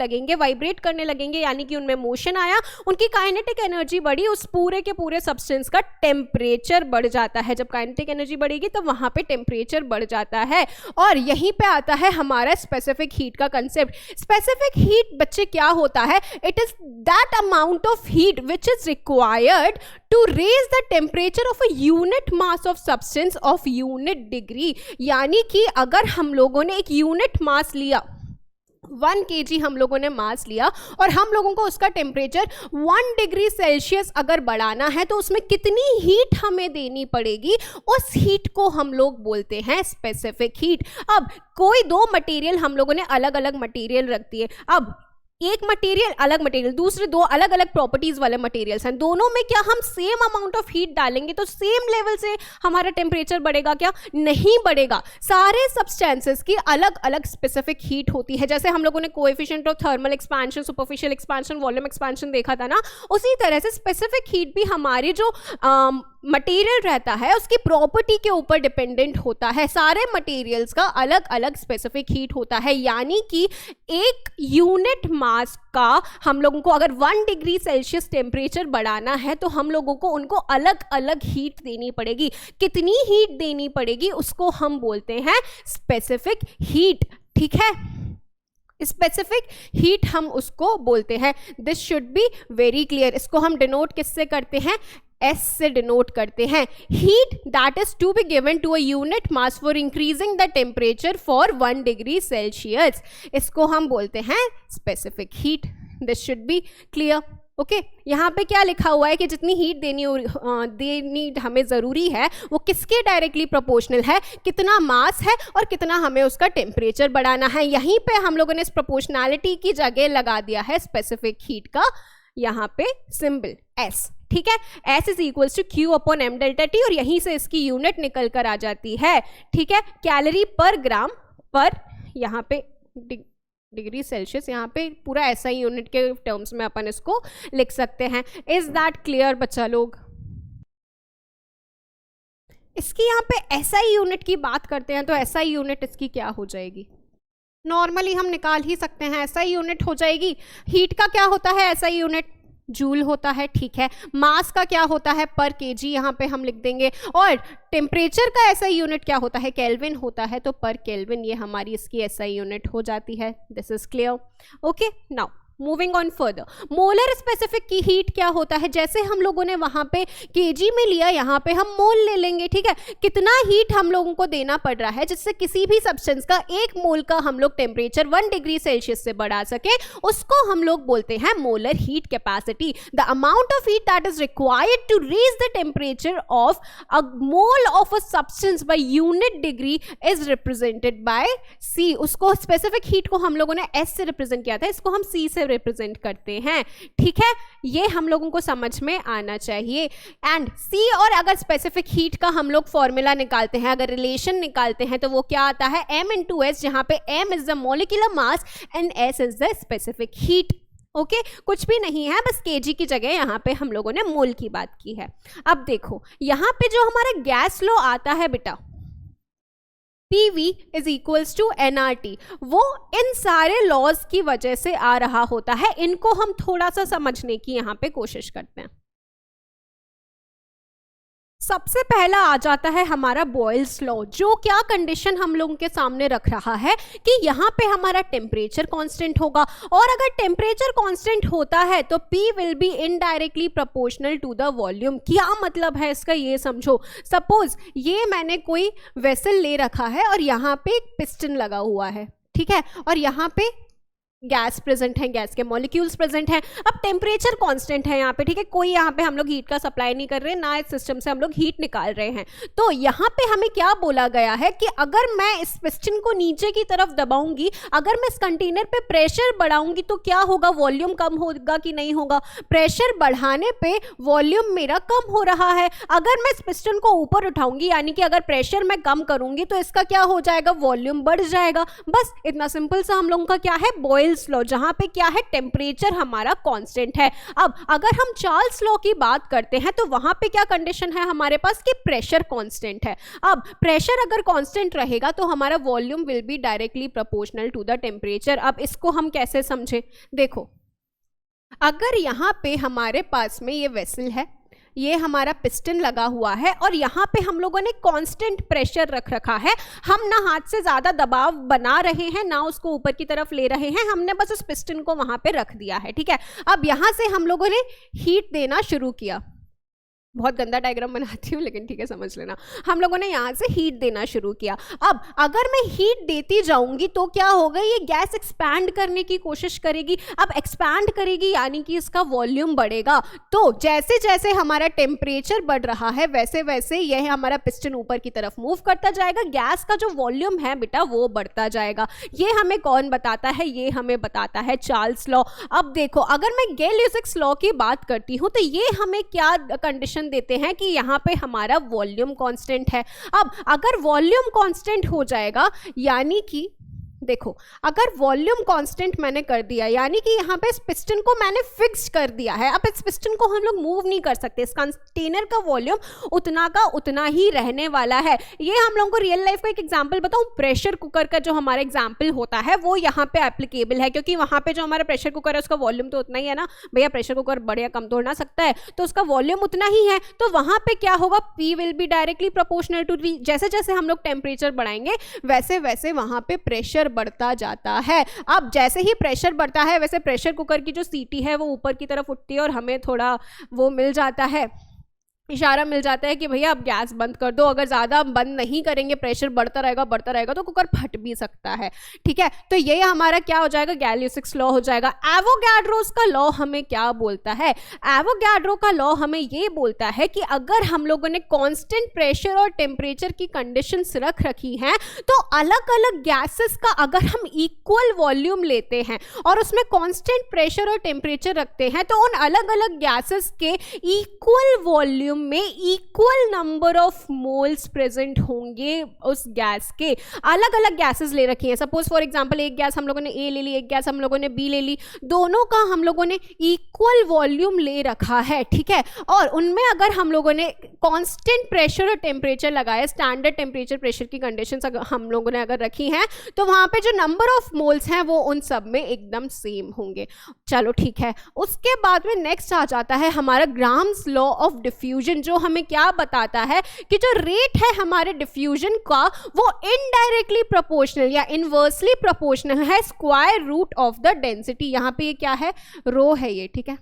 लगेंगे यानी कि उनमें मोशन आया, उनकी काइनेटिक एनर्जी बढ़ी, उस पूरे के पूरे सब्सटेंस का टेम्परेचर बढ़ जाता है। जब काइनेटिक एनर्जी बढ़ेगी तो वहां पे टेम्परेचर बढ़ जाता है। और यहीं पे आता है हमारा स्पेसिफिक हीट का कंसेप्ट। स्पेसिफिक हीट बच्चे क्या होता है, it is that amount of heat which is required to raise the temperature of a unit mass of substance of unit degree. यानी कि अगर हम लोगों ने एक यूनिट मास लिया, 1 kg हम लोगों ने मास लिया और हम लोगों को उसका टेम्परेचर 1 डिग्री सेल्सियस अगर बढ़ाना है तो उसमें कितनी हीट हमें देनी पड़ेगी, उस हीट को हम लोग बोलते हैं स्पेसिफिक हीट। अब कोई 2 मटेरियल हम लोगों ने अलग अलग मटेरियल रख दिए, अब एक मटेरियल अलग मटेरियल, दूसरे 2 अलग अलग प्रॉपर्टीज वाले मटेरियल्स हैं, दोनों में क्या हम सेम अमाउंट ऑफ हीट डालेंगे तो सेम लेवल से हमारा टेम्परेचर बढ़ेगा क्या, नहीं बढ़ेगा। सारे सब्सटेंसेस की अलग अलग स्पेसिफिक हीट होती है। जैसे हम लोगों ने coefficient of thermal expansion, superficial expansion, volume expansion देखा था ना, उसी तरह से स्पेसिफिक हीट भी हमारी जो मटेरियल रहता है उसकी प्रॉपर्टी के ऊपर डिपेंडेंट होता है। सारे मटेरियल्स का अलग अलग स्पेसिफिक हीट होता है, यानी कि एक यूनिट मास का हम लोगों को अगर 1 डिग्री सेल्सियस टेम्परेचर बढ़ाना है तो हम लोगों को उनको अलग अलग हीट देनी पड़ेगी। कितनी हीट देनी पड़ेगी उसको हम बोलते हैं स्पेसिफिक हीट, ठीक है, स्पेसिफिक हीट हम उसको बोलते हैं। This should be very clear. इसको हम डिनोट किससे करते हैं, S से डिनोट करते हैं। Heat that is to be given to a unit mass for increasing the temperature for 1 degree Celsius, इसको हम बोलते हैं specific heat. This should be clear, okay. यहाँ पे क्या लिखा हुआ है कि जितनी हीट देनी हमें ज़रूरी है वो किसके डायरेक्टली प्रोपोर्शनल है, कितना मास है और कितना हमें उसका टेम्परेचर बढ़ाना है। यहीं पे हम लोगों ने इस प्रोपोर्शनैलिटी की जगह लगा दिया है स्पेसिफिक हीट का यहाँ पे सिंबल S, ठीक है। S is equals to Q upon M delta T और यहीं से इसकी यूनिट निकल कर आ जाती है, ठीक है, कैलोरी पर ग्राम पर यहाँ पे डिग्री सेल्सियस, यहाँ पे पूरा ऐसा ही यूनिट के टर्म्स में अपन इसको लिख सकते हैं। इज दैट क्लियर बच्चा लोग? इसकी यहाँ पे SI यूनिट की बात करते हैं तो SI यूनिट इसकी क्या हो जाएगी, नॉर्मली हम निकाल ही सकते हैं, SI यूनिट हो जाएगी। हीट का क्या होता है SI यूनिट, जूल होता है, ठीक है। मास का क्या होता है, पर केजी, यहाँ पे हम लिख देंगे। और टेम्परेचर का SI यूनिट क्या होता है, केल्विन होता है, तो पर केल्विन ये हमारी इसकी SI यूनिट हो जाती है। This is clear, okay. Now moving on further, molar specific की हीट क्या होता है, जैसे हम लोगों ने वहां पे केजी में लिया, यहाँ पे हम मोल ले लेंगे, ठीक है। कितना हीट हम लोगों को देना पड़ रहा है जिससे किसी भी सब्सटेंस का 1 मोल का हम लोग टेम्परेचर 1 डिग्री सेल्सियस से बढ़ा सके, उसको हम लोग बोलते हैं molar heat capacity. The amount of heat that is required to raise the temperature of a mole of a substance by unit degree is represented by C। उसको स्पेसिफिक हीट को हम लोगों ने S से रिप्रेजेंट किया था, इसको हम C से रिप्रेजेंट करते हैं, ठीक है। ये हम लोगों को समझ में आना चाहिए। एंड C और अगर स्पेसिफिक हीट का हम लोग फॉर्मूला निकालते हैं, अगर रिलेशन निकालते हैं तो वो क्या आता है, M into S, जहां पे M is the molecular mass and S is the specific heat, okay. कुछ भी नहीं है, बस केजी की जगह यहाँ पे हम लोगों ने मोल की बात की है। अब देखो यहाँ पे जो हमारा गैस लॉ आता है बेटा, PV is equals to nRT, वो इन सारे लॉज की वजह से आ रहा होता है। इनको हम थोड़ा सा समझने की यहाँ पे कोशिश करते हैं। सबसे पहला आ जाता है हमारा बॉयल्स लॉ, जो क्या कंडीशन हम लोगों के सामने रख रहा है कि यहाँ पे हमारा टेम्परेचर कांस्टेंट होगा, और अगर टेम्परेचर कांस्टेंट होता है तो P will be indirectly proportional to the volume. क्या मतलब है इसका, ये समझो। सपोज ये मैंने कोई वेसल ले रखा है और यहाँ पे एक पिस्टन लगा हुआ है, ठीक है, और यहाँ पे गैस प्रेजेंट है, गैस के मॉलिक्यूल्स प्रेजेंट हैं। अब टेम्परेचर कांस्टेंट है यहाँ पे, ठीक है, कोई यहाँ पे हम लोग हीट का सप्लाई नहीं कर रहे, ना इस सिस्टम से हम लोग हीट निकाल रहे हैं। तो यहाँ पे हमें क्या बोला गया है कि अगर मैं इस पिस्टन को नीचे की तरफ दबाऊंगी, अगर मैं इस कंटेनर पे प्रेशर बढ़ाऊंगी तो क्या होगा, वॉल्यूम कम होगा कि नहीं होगा। प्रेशर बढ़ाने पे वॉल्यूम मेरा कम हो रहा है। अगर मैं इस पिस्टन को ऊपर उठाऊंगी, यानी कि अगर प्रेशर मैं कम करूंगी तो इसका क्या हो जाएगा, वॉल्यूम बढ़ जाएगा। बस इतना सिंपल सा हम लोगों का क्या है, बॉयल्स लॉ, जहां पे क्या है, टेम्परेचर हमारा कांस्टेंट है। अब अगर हम चार्ल्स लॉ की बात करते हैं तो वहां पे क्या कंडीशन है हमारे पास कि प्रेशर कांस्टेंट है। अब प्रेशर अगर कांस्टेंट रहेगा तो हमारा volume will be directly proportional to the temperature. अब इसको हम कैसे समझे, देखो, अगर यहां पे हमारे पास में ये वेसल है, ये हमारा पिस्टन लगा हुआ है और यहाँ पे हम लोगों ने कांस्टेंट प्रेशर रख रखा है। हम ना हाथ से ज़्यादा दबाव बना रहे हैं, ना उसको ऊपर की तरफ ले रहे हैं, हमने बस उस पिस्टन को वहाँ पे रख दिया है, ठीक है। अब यहाँ से हम लोगों ने हीट देना शुरू किया। बहुत गंदा डायग्राम बनाती हूँ लेकिन ठीक है, समझ लेना। हम लोगों ने यहाँ से हीट देना शुरू किया। अब अगर मैं हीट देती जाऊंगी तो क्या होगा, ये गैस एक्सपैंड करने की कोशिश करेगी। अब एक्सपैंड करेगी यानी कि इसका वॉल्यूम बढ़ेगा। तो जैसे जैसे हमारा टेम्परेचर बढ़ रहा है वैसे वैसे यह हमारा पिस्टन ऊपर की तरफ मूव करता जाएगा, गैस का जो वॉल्यूम है बेटा वो बढ़ता जाएगा। ये हमें कौन बताता है, ये हमें बताता है चार्ल्स लॉ। अब देखो, अगर मैं गैलियोसिक्स लॉ की बात करती हूँ तो ये हमें क्या कंडीशन देते हैं कि यहाँ पे हमारा वॉल्यूम कांस्टेंट है। अब अगर वॉल्यूम कांस्टेंट हो जाएगा, यानी कि देखो, अगर वॉल्यूम कांस्टेंट मैंने कर दिया, यानी कि यहाँ पे इस पिस्टन को मैंने फिक्स कर दिया है। अब इस पिस्टन को हम लोग मूव नहीं कर सकते, इस कंटेनर का वॉल्यूम उतना का उतना ही रहने वाला है। ये हम लोगों को रियल लाइफ का एक एग्जांपल बताऊं, प्रेशर कुकर का जो हमारा एग्जांपल होता है वो यहाँ पे एप्लीकेबल है, क्योंकि वहाँ पे जो हमारा प्रेशर कुकर है उसका वॉल्यूम तो उतना ही है ना भैया, प्रेशर कुकर बड़े या कम तोड़ ना सकता है, तो उसका वॉल्यूम उतना ही है। तो वहाँ पे क्या होगा, P will be directly proportional to V। जैसे जैसे हम लोग टेम्परेचर बढ़ाएंगे वैसे वैसे वहाँ पे प्रेशर बढ़ता जाता है। अब जैसे ही प्रेशर बढ़ता है वैसे प्रेशर कुकर की जो सीटी है वो ऊपर की तरफ उठती है और हमें थोड़ा वो मिल जाता है, इशारा मिल जाता है कि भैया अब गैस बंद कर दो। अगर ज़्यादा बंद नहीं करेंगे, प्रेशर बढ़ता रहेगा तो कुकर फट भी सकता है, ठीक है। तो ये हमारा क्या हो जाएगा, गैलियोसिक्स लॉ हो जाएगा। एवोगैड्रोस का लॉ हमें क्या बोलता है, एवोगैड्रो का लॉ हमें ये बोलता है कि अगर हम लोगों ने कांस्टेंट प्रेशर और टेम्परेचर की कंडीशंस रख रखी हैं तो अलग अलग गैसेस का अगर हम इक्वल वॉल्यूम लेते हैं और उसमें कांस्टेंट प्रेशर और टेम्परेचर रखते हैं तो उन अलग अलग गैसेस के इक्वल वॉल्यूम में equal number of moles present होंगे। उस गैस के अलग अलग गैसेस ले रखी हैं। सपोज फॉर एग्जांपल एक गैस हम लोगों ने ए ले ली, एक गैस हम लोगों ने बी ले ली, दोनों का हम लोगों ने इक्वल वॉल्यूम ले रखा है, ठीक है। और उनमें अगर हम लोगों ने कांस्टेंट प्रेशर और टेम्परेचर लगाया, स्टैंडर्ड टेम्परेचर प्रेशर की कंडीशंस हम लोगों ने अगर रखी हैं तो वहां पे जो नंबर ऑफ मोल्स हैं वो उन सब में एकदम सेम होंगे। चलो ठीक है। उसके बाद में नेक्स्ट आ जाता है हमारा ग्राम्स लॉ ऑफ डिफ्यूजन, जो हमें क्या बताता है कि जो रेट है हमारे डिफ्यूजन का वो इनडायरेक्टली प्रोपोर्शनल या इनवर्सली प्रोपोर्शनल है square root of the density. यहां पे ये क्या है, रो है ये, ठीक है,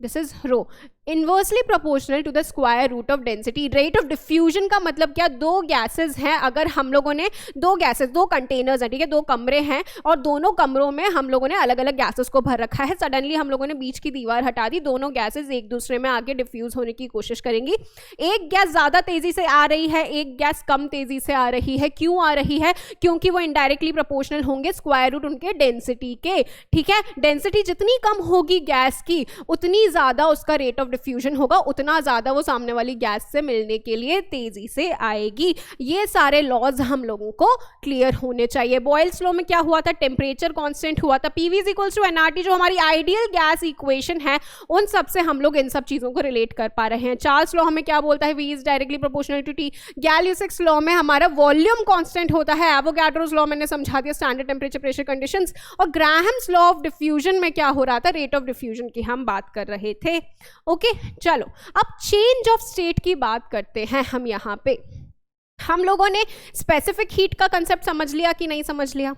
this is rho, inversely proportional to the square root of density. Rate of diffusion का मतलब क्या, दो गैसेस हैं, अगर हम लोगों ने दो गैसेस, दो कंटेनर्स हैं, ठीक है, दो कमरे हैं और दोनों कमरों में हम लोगों ने अलग अलग गैसेस को भर रखा है। सडनली हम लोगों ने बीच की दीवार हटा दी, दोनों गैसेस एक दूसरे में आके डिफ्यूज होने की कोशिश करेंगी। एक गैस ज्यादा तेजी से आ रही है, एक गैस कम तेजी से आ रही है। क्यों आ रही है, क्योंकि वो इनडायरेक्टली प्रोपोर्शनल होंगे स्क्वायर रूट उनके डेंसिटी के, ठीक है। डेंसिटी जितनी कम होगी गैस की उतनी ज्यादा उसका रेट ऑफ डिफ्यूजन होगा, उतना ज्यादा वो सामने वाली गैस से मिलने के लिए तेजी से आएगी। ये सारे लॉज हम लोगों को क्लियर होने चाहिए। बॉयल्स लॉ में क्या हुआ था, टेम्परेचर कांस्टेंट हुआ था, PV = nRT, जो हमारी आइडियल गैस इक्वेशन है, उन सब से हम लोग इन सब चीजों को रिलेट कर पा रहे हैं। चार्ल्स लॉ हमें क्या बोलता है, V is directly proportional to T। Gay Lussac's law में हमारा वॉल्यूम कांस्टेंट होता है। एवोगैड्रोस लॉ मैंने समझा दिया, स्टैंडर्ड टेम्परेचर प्रेशर कंडीशंस। और ग्राहम्स लॉ ऑफ डिफ्यूजन में क्या हो रहा था, रेट ऑफ डिफ्यूजन की हम बात कर रहे थे। ओके चलो अब चेंज ऑफ स्टेट की बात करते हैं हम। यहाँ पे हम लोगों ने स्पेसिफिक हीट का कंसेप्ट समझ लिया कि नहीं समझ लिया?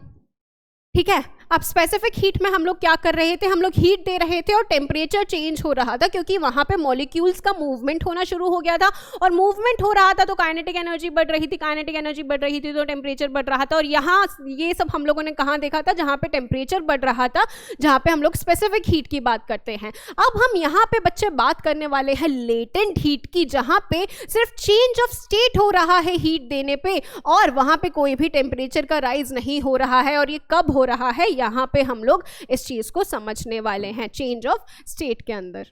ठीक है, अब स्पेसिफिक हीट में हम लोग क्या कर रहे थे, हम लोग हीट दे रहे थे और टेम्परेचर चेंज हो रहा था क्योंकि वहां पे मॉलिक्यूल्स का मूवमेंट होना शुरू हो गया था और मूवमेंट हो रहा था तो काइनेटिक एनर्जी बढ़ रही थी, काइनेटिक एनर्जी बढ़ रही थी तो टेम्परेचर बढ़ रहा था। और यहाँ ये सब हम लोगों ने कहाँ देखा था, जहाँ पे टेम्परेचर बढ़ रहा था, जहाँ पे हम लोग स्पेसिफिक हीट की बात करते हैं। अब हम यहाँ पे बच्चे बात करने वाले हैं लेटेंट हीट की, जहाँ पे सिर्फ चेंज ऑफ स्टेट हो रहा है हीट देने पे और वहाँ पे कोई भी टेम्परेचर का राइज नहीं हो रहा है। और ये कब हो रहा है, यहाँ पे हम लोग इस चीज को समझने वाले हैं चेंज ऑफ स्टेट के अंदर।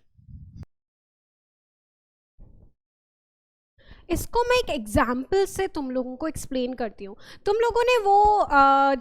इसको मैं एक एग्जाम्पल से तुम लोगों को एक्सप्लेन करती हूँ। तुम लोगों ने वो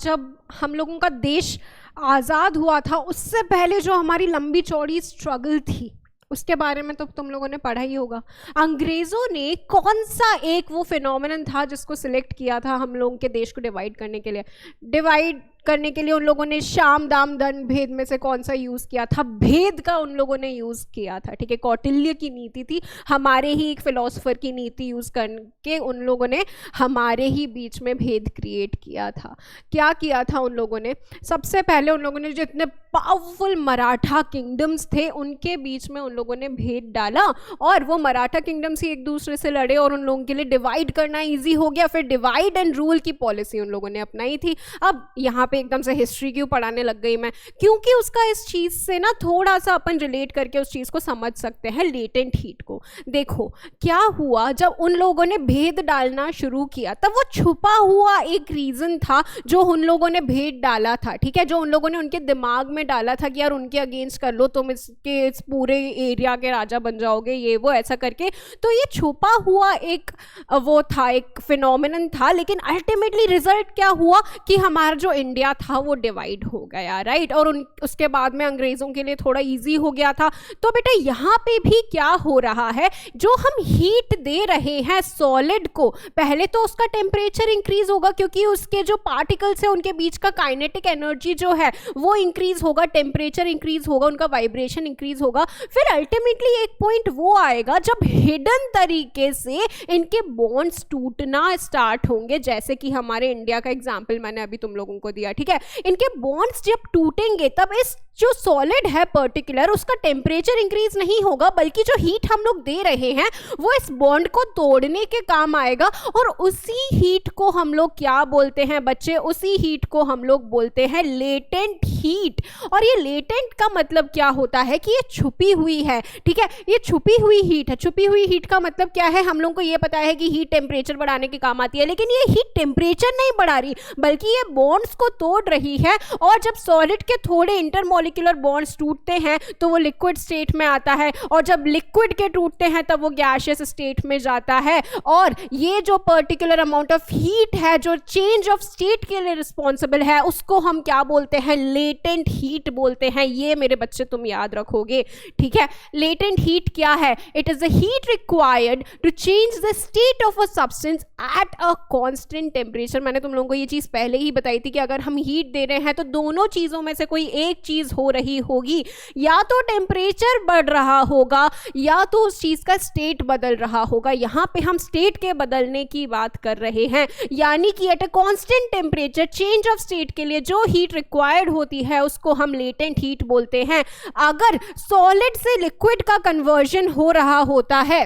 जब हम लोगों का देश आज़ाद हुआ था उससे पहले जो हमारी लंबी चौड़ी स्ट्रगल थी उसके बारे में तो तुम लोगों ने पढ़ा ही होगा। अंग्रेज़ों ने कौन सा एक वो फिनोमेनन था जिसको सिलेक्ट किया था हम लोगों के देश को डिवाइड करने के लिए? डिवाइड करने के लिए उन लोगों ने शाम दाम दंड भेद में से कौन सा यूज़ किया था? भेद का उन लोगों ने यूज़ किया था। ठीक है, कौटिल्य की नीति थी, हमारे ही एक फिलोसोफर की नीति यूज़ करके उन लोगों ने हमारे ही बीच में भेद क्रिएट किया था। क्या किया था उन लोगों ने? सबसे पहले उन लोगों ने जितने पावरफुल मराठा किंगडम्स थे उनके बीच में उन लोगों ने भेद डाला और वो मराठा किंगडम्स ही एक दूसरे से लड़े और उन लोगों के लिए डिवाइड करना ईजी हो गया। फिर डिवाइड एंड रूल की पॉलिसी उन लोगों ने अपनाई थी। अब यहाँ पे एकदम से हिस्ट्री क्यों पढ़ाने लग गई मैं, क्योंकि उसका इस चीज से ना थोड़ा सा अपन रिलेट करके उस चीज को समझ सकते हैं, लेटेंट हीट को। देखो क्या हुआ, जब उन लोगों ने भेद डालना शुरू किया तब वो छुपा हुआ एक रीजन था जो उन लोगों ने भेद डाला था। ठीक है, जो उन लोगों ने उनके दिमाग में डाला था कि यार उनके अगेंस्ट कर लो, तुम इसके इस पूरे एरिया के राजा बन जाओगे, ये वो ऐसा करके। तो ये छुपा हुआ एक वो था, एक फिनोमिनन था। लेकिन अल्टीमेटली रिजल्ट क्या हुआ कि हमारा जो इंडिया था वो डिवाइड हो गया, राइट। और उसके बाद में अंग्रेजों के लिए थोड़ा इजी हो गया था। तो बेटा यहाँ पे भी क्या हो रहा है, जो हम हीट दे रहे हैं सॉलिड को, पहले तो उसका टेम्परेचर इंक्रीज होगा क्योंकि उसके जो पार्टिकल्स है उनके बीच का काइनेटिक एनर्जी जो है वो इंक्रीज होगा, टेम्परेचर इंक्रीज होगा, उनका वाइब्रेशन इंक्रीज होगा। फिर अल्टीमेटली एक पॉइंट वो आएगा जब हिडन तरीके से इनके बॉन्ड्स टूटना स्टार्ट होंगे, जैसे कि हमारे इंडिया का एग्जाम्पल मैंने अभी तुम लोगों को दिया। ठीक है, इनके बॉन्ड्स जब टूटेंगे तब इस जो सॉलिड है पर्टिकुलर उसका टेम्परेचर इंक्रीज नहीं होगा, बल्कि जो हीट हम लोग दे रहे हैं वो इस बॉन्ड को तोड़ने के काम आएगा। और उसी हीट को हम लोग क्या बोलते हैं बच्चे? उसी हीट को हम लोग बोलते हैं लेटेंट हीट। और ये लेटेंट का मतलब क्या होता है कि ये छुपी हुई है। ठीक है, ये छुपी हुई हीट है। छुपी हुई हीट का मतलब क्या है? हम लोग को ये पता है कि हीट टेम्परेचर बढ़ाने के काम आती है, लेकिन ये हीट टेम्परेचर नहीं बढ़ा रही बल्कि ये बॉन्ड्स को तोड़ रही है। और जब सॉलिड के थोड़े इंटरमॉलिक्यूलर बॉन्ड्स टूटते हैं तो वो लिक्विड स्टेट में आता है, और जब लिक्विड के टूटते हैं तब वो गैसियस स्टेट में जाता है। और ये जो पर्टिकुलर अमाउंट ऑफ हीट है जो चेंज ऑफ स्टेट के लिए रिस्पॉन्सिबल है उसको हम क्या बोलते हैं? लेटेंट हीट बोलते हैं। ये मेरे बच्चे तुम याद रखोगे। ठीक है, लेटेंट हीट क्या है? It is the heat required to change the state of a substance at a constant temperature. मैंने तुम लोगों को ये चीज पहले ही बताई थी कि अगर हम हीट दे रहे हैं तो दोनों चीजों में से कोई एक चीज हो रही होगी, या तो टेम्परेचर बढ़ रहा होगा या तो उस चीज का स्टेट बदल रहा होगा। यहां पे हम स्टेट के बदलने की बात कर रहे हैं, यानी कि eight a constant temperature change of state के लिए जो हीट रिक्वायर्ड होती है उसको हम लेटेंट हीट बोलते हैं। अगर सॉलिड से लिक्विड का कन्वर्जन हो रहा होता है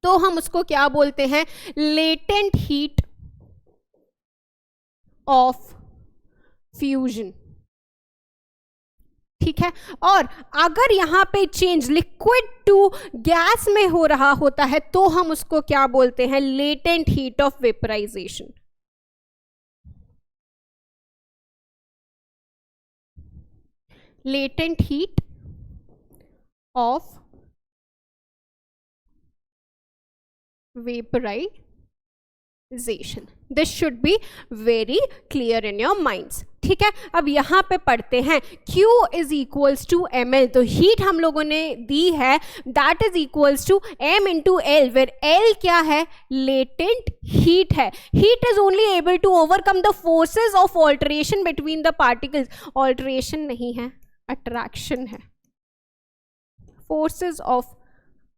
तो हम उसको क्या बोलते हैं? Latent heat of fusion. ठीक है, और अगर यहां पे चेंज लिक्विड टू गैस में हो रहा होता है तो हम उसको क्या बोलते हैं? Latent heat of vaporization. Latent heat of vaporization. This should be very clear in your minds. ठीक है, अब यहाँ पे पढ़ते हैं Q is equals to ml। तो हीट हम लोगों ने दी है that is equals to m into L, where L क्या है? लेटेंट हीट है। Heat is only able to overcome the forces of alteration between the particles. Alteration नहीं है, अट्रैक्शन है। फोर्सेस ऑफ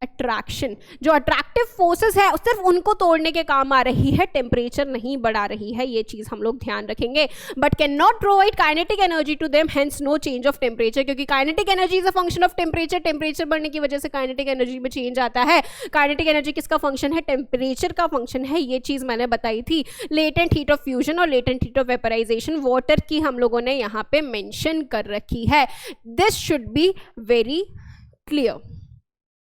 अट्रैक्शन, जो अट्रैक्टिव फोर्सेस है सिर्फ उनको तोड़ने के काम आ रही है, टेम्परेचर नहीं बढ़ा रही है, ये चीज हम लोग ध्यान रखेंगे. But can not provide kinetic energy to them, hence no change of temperature, क्योंकि kinetic energy is a function of temperature. Temperature बढ़ने की वजह से काइनेटिक एनर्जी में चेंज आता है. काइनेटिक एनर्जी किसका फंक्शन है? टेम्परेचर का फंक्शन है. ये चीज मैंने बताई थी. लेटेंट हीट ऑफ फ्यूजन और latent heat of vaporization water की हम लोगों ने यहाँ पे मेंशन कर रखी है. This should be very clear.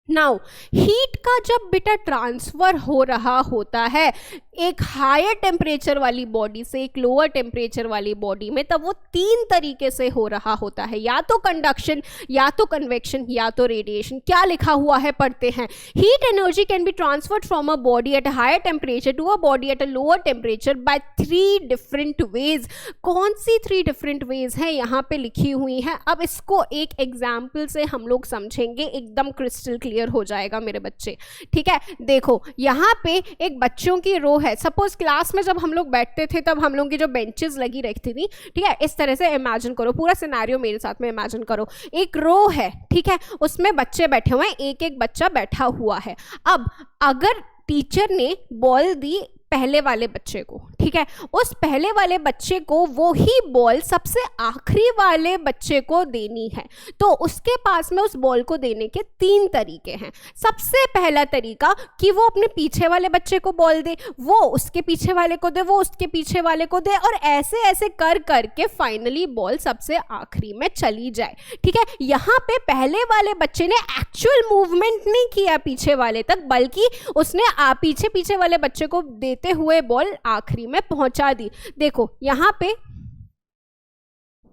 Now heat का जब बेटा ट्रांसफर हो रहा होता है एक हायर टेम्परेचर वाली बॉडी से एक लोअर टेम्परेचर वाली बॉडी में, तब वो 3 तरीके से हो रहा होता है, या तो कंडक्शन, या तो कन्वेक्शन, या तो रेडिएशन. क्या लिखा हुआ है पढ़ते हैं. Heat energy can be transferred from a body at a higher temperature to a body at a lower temperature by 3 different ways. कौन सी 3 डिफरेंट वेज हैं यहाँ पे लिखी हुई हैं. अब इसको एक एग्जाम्पल से हम लोग समझेंगे, एकदम क्रिस्टल क्लियर हो जाएगा मेरे बच्चे. ठीक है, देखो यहाँ पे एक बच्चों की रो है. सपोज क्लास में जब हम लोग बैठते थे तब हम लोग की जो बेंचेस लगी रहती थी, ठीक है, इस तरह से इमेजिन करो, पूरा सिनेरियो मेरे साथ में इमेजिन करो. एक रो है, ठीक है, उसमें बच्चे बैठे हुए हैं, एक एक बच्चा बैठा हुआ है. अब अगर टीचर ने बॉल दी पहले वाले बच्चे को, ठीक है, उस पहले वाले बच्चे को वो ही बॉल सबसे आखिरी वाले बच्चे को देनी है, तो उसके पास में उस बॉल को देने के 3 तरीके हैं. सबसे पहला तरीका कि वो अपने पीछे वाले बच्चे को बॉल दे, वो उसके पीछे वाले को दे, वो उसके पीछे वाले को दे, और ऐसे ऐसे कर करके फाइनली बॉल सबसे आखिरी में चली जाए. ठीक है, यहाँ पे पहले वाले बच्चे ने एक्चुअल मूवमेंट नहीं किया पीछे वाले तक, बल्कि उसने पीछे पीछे वाले बच्चे को देते हुए बॉल आखिरी में पहुंचा दी. देखो यहां पे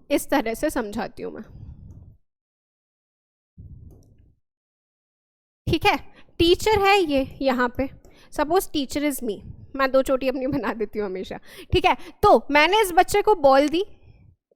इस तरह से समझाती हूं मैं. ठीक है, टीचर है ये यहां पे, सपोज टीचर इज मी, मैं 2 चोटी अपनी बना देती हूँ हमेशा. ठीक है, तो मैंने इस बच्चे को बॉल दी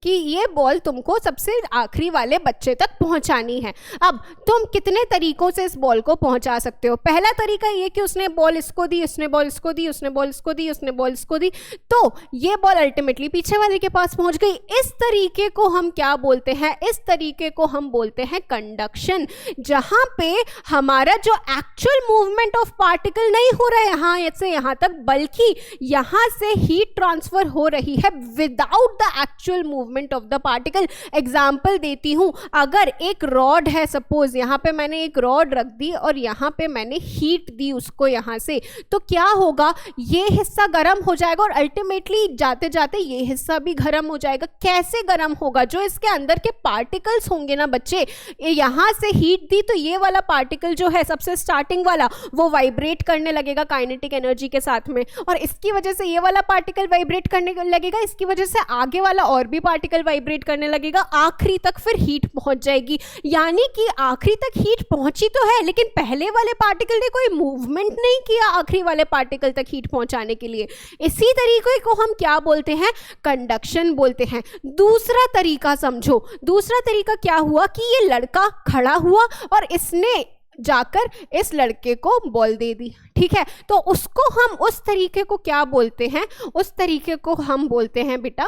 कि ये बॉल तुमको सबसे आखिरी वाले बच्चे तक पहुंचानी है. अब तुम कितने तरीकों से इस बॉल को पहुंचा सकते हो. पहला तरीका ये कि उसने बॉल इसको दी, उसने बॉल इसको दी, उसने बॉल इसको दी, उसने बॉल इसको दी, तो ये बॉल अल्टीमेटली पीछे वाले के पास पहुंच गई. इस तरीके को हम क्या बोलते हैं? इस तरीके को हम बोलते हैं कंडक्शन, जहां पे हमारा जो एक्चुअल मूवमेंट ऑफ पार्टिकल नहीं हो रहा है यहाँ से यहाँ तक, बल्कि यहाँ से हीट ट्रांसफर हो रही है without the actual movement of the particle. Example देती हूं, अगर एक रॉड है, सपोज यहाँ पे मैंने एक रॉड रख दी और यहाँ पे मैंने हीट दी उसको यहाँ से, तो क्या होगा? ये हिस्सा गर्म हो जाएगा और अल्टीमेटली जाते जाते ये हिस्सा भी गर्म हो जाएगा. कैसे गर्म होगा? जो इसके अंदर के पार्टिकल्स होंगे ना बच्चे, यहाँ से हीट दी तो ये वाला पार्टिकल जो है सबसे स्टार्टिंग वाला, वो वाइब्रेट करने लगेगा काइनेटिक एनर्जी के साथ में, और इसकी वजह से ये वाला पार्टिकल वाइब्रेट करने लगेगा, इसकी वजह से आगे वाला और भी पार्टिकल वाइब्रेट करने लगेगा, आखिरी तक फिर हीट पहुंच जाएगी. यानी कि आखिरी तक हीट पहुंची तो है, लेकिन पहले वाले पार्टिकल ने कोई मूवमेंट नहीं किया आखिरी वाले पार्टिकल तक हीट पहुंचाने के लिए. इसी तरीके को हम क्या बोलते हैं? कंडक्शन बोलते हैं. दूसरा तरीका समझो. दूसरा तरीका क्या हुआ कि ये लड़का खड़ा हुआ और इसने जाकर इस लड़के को बॉल दे दी. ठीक है, तो उसको हम उस तरीके को क्या बोलते हैं? उस तरीके को हम बोलते हैं बेटा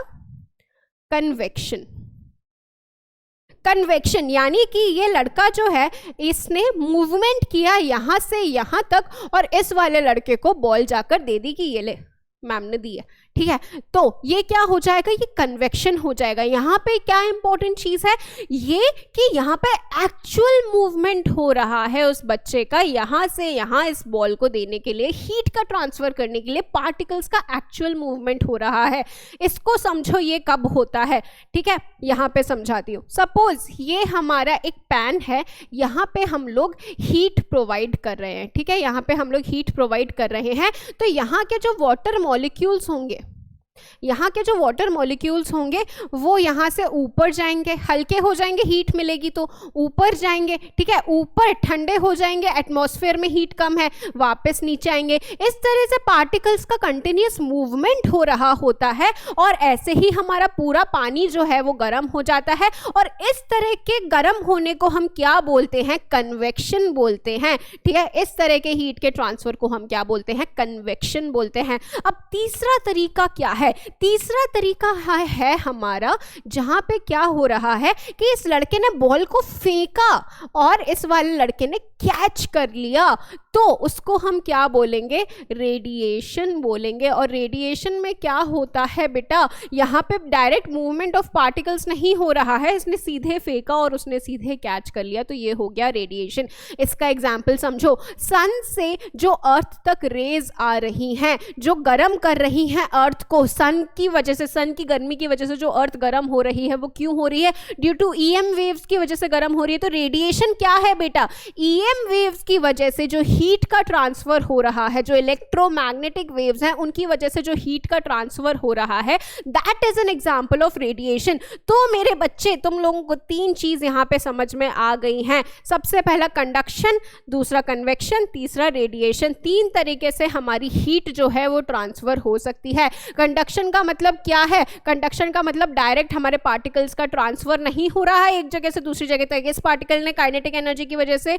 कन्वेक्शन. कन्वेक्शन यानी कि ये लड़का जो है इसने मूवमेंट किया यहाँ से यहाँ तक और इस वाले लड़के को बॉल जाकर दे दी कि ये ले, मैम ने दी है. ठीक है, तो ये क्या हो जाएगा? ये कन्वेक्शन हो जाएगा. यहाँ पे क्या इंपॉर्टेंट चीज है? ये कि यहाँ पे एक्चुअल मूवमेंट हो रहा है उस बच्चे का, यहाँ से यहाँ इस बॉल को देने के लिए, हीट का ट्रांसफर करने के लिए पार्टिकल्स का एक्चुअल मूवमेंट हो रहा है. इसको समझो ये कब होता है. ठीक है, यहाँ पे समझाती हूँ. सपोज ये हमारा एक पैन है, यहाँ पे हम लोग हीट प्रोवाइड कर रहे हैं. ठीक है, यहाँ पे हम लोग हीट प्रोवाइड कर रहे हैं, तो यहाँ के जो वाटर मॉलिक्यूल्स होंगे, यहाँ के जो वाटर मॉलिक्यूल्स होंगे वो यहाँ से ऊपर जाएंगे, हल्के हो जाएंगे, हीट मिलेगी तो ऊपर जाएंगे. ठीक है, ऊपर ठंडे हो जाएंगे, एटमॉस्फेयर में हीट कम है, वापस नीचे आएंगे. इस तरह से पार्टिकल्स का कंटिन्यूस मूवमेंट हो रहा होता है और ऐसे ही हमारा पूरा पानी जो है वो गर्म हो जाता है. और इस तरह के गर्म होने को हम क्या बोलते हैं? कन्वेक्शन बोलते हैं. ठीक है, इस तरह के हीट के ट्रांसफर को हम क्या बोलते हैं? कन्वेक्शन बोलते हैं. अब तीसरा तरीका क्या है? है। तीसरा तरीका है हमारा जहां पे क्या हो रहा है कि इस लड़के ने बॉल को फेंका और इस वाले लड़के ने कैच कर लिया, तो उसको हम क्या बोलेंगे, रेडिएशन बोलेंगे। और रेडिएशन में क्या होता है बेटा, यहाँ पे डायरेक्ट मूवमेंट ऑफ पार्टिकल्स नहीं हो रहा है, इसने सीधे फेंका और उसने सीधे कैच कर लिया, तो ये हो गया रेडिएशन। इसका एग्जाम्पल समझो, सन से जो अर्थ तक रेज आ रही हैं, जो गर्म कर रही हैं अर्थ को, सन की वजह से, सन की गर्मी की वजह से जो अर्थ गर्म हो रही है वो क्यों हो रही है, ड्यू टू ईएम वेव्स की वजह से गर्म हो रही है। तो रेडिएशन क्या है बेटा, ईएम वेव्स की वजह से जो हीट का ट्रांसफर हो रहा है, जो इलेक्ट्रोमैग्नेटिक वेव्स हैं उनकी वजह से जो हीट का ट्रांसफर हो रहा है, that is an example of radiation. तो मेरे बच्चे, तुम लोगों को तीन चीज यहां पे समझ में आ गई हैं। सबसे पहला कंडक्शन, दूसरा कन्वेक्शन, तीसरा रेडिएशन। तीन तरीके से हमारी हीट जो है वो ट्रांसफर हो सकती है। कंडक्शन का मतलब क्या है, कंडक्शन का मतलब डायरेक्ट हमारे पार्टिकल्स का ट्रांसफर नहीं हो रहा है एक जगह से दूसरी जगह तक। इस पार्टिकल ने काइनेटिक एनर्जी की वजह से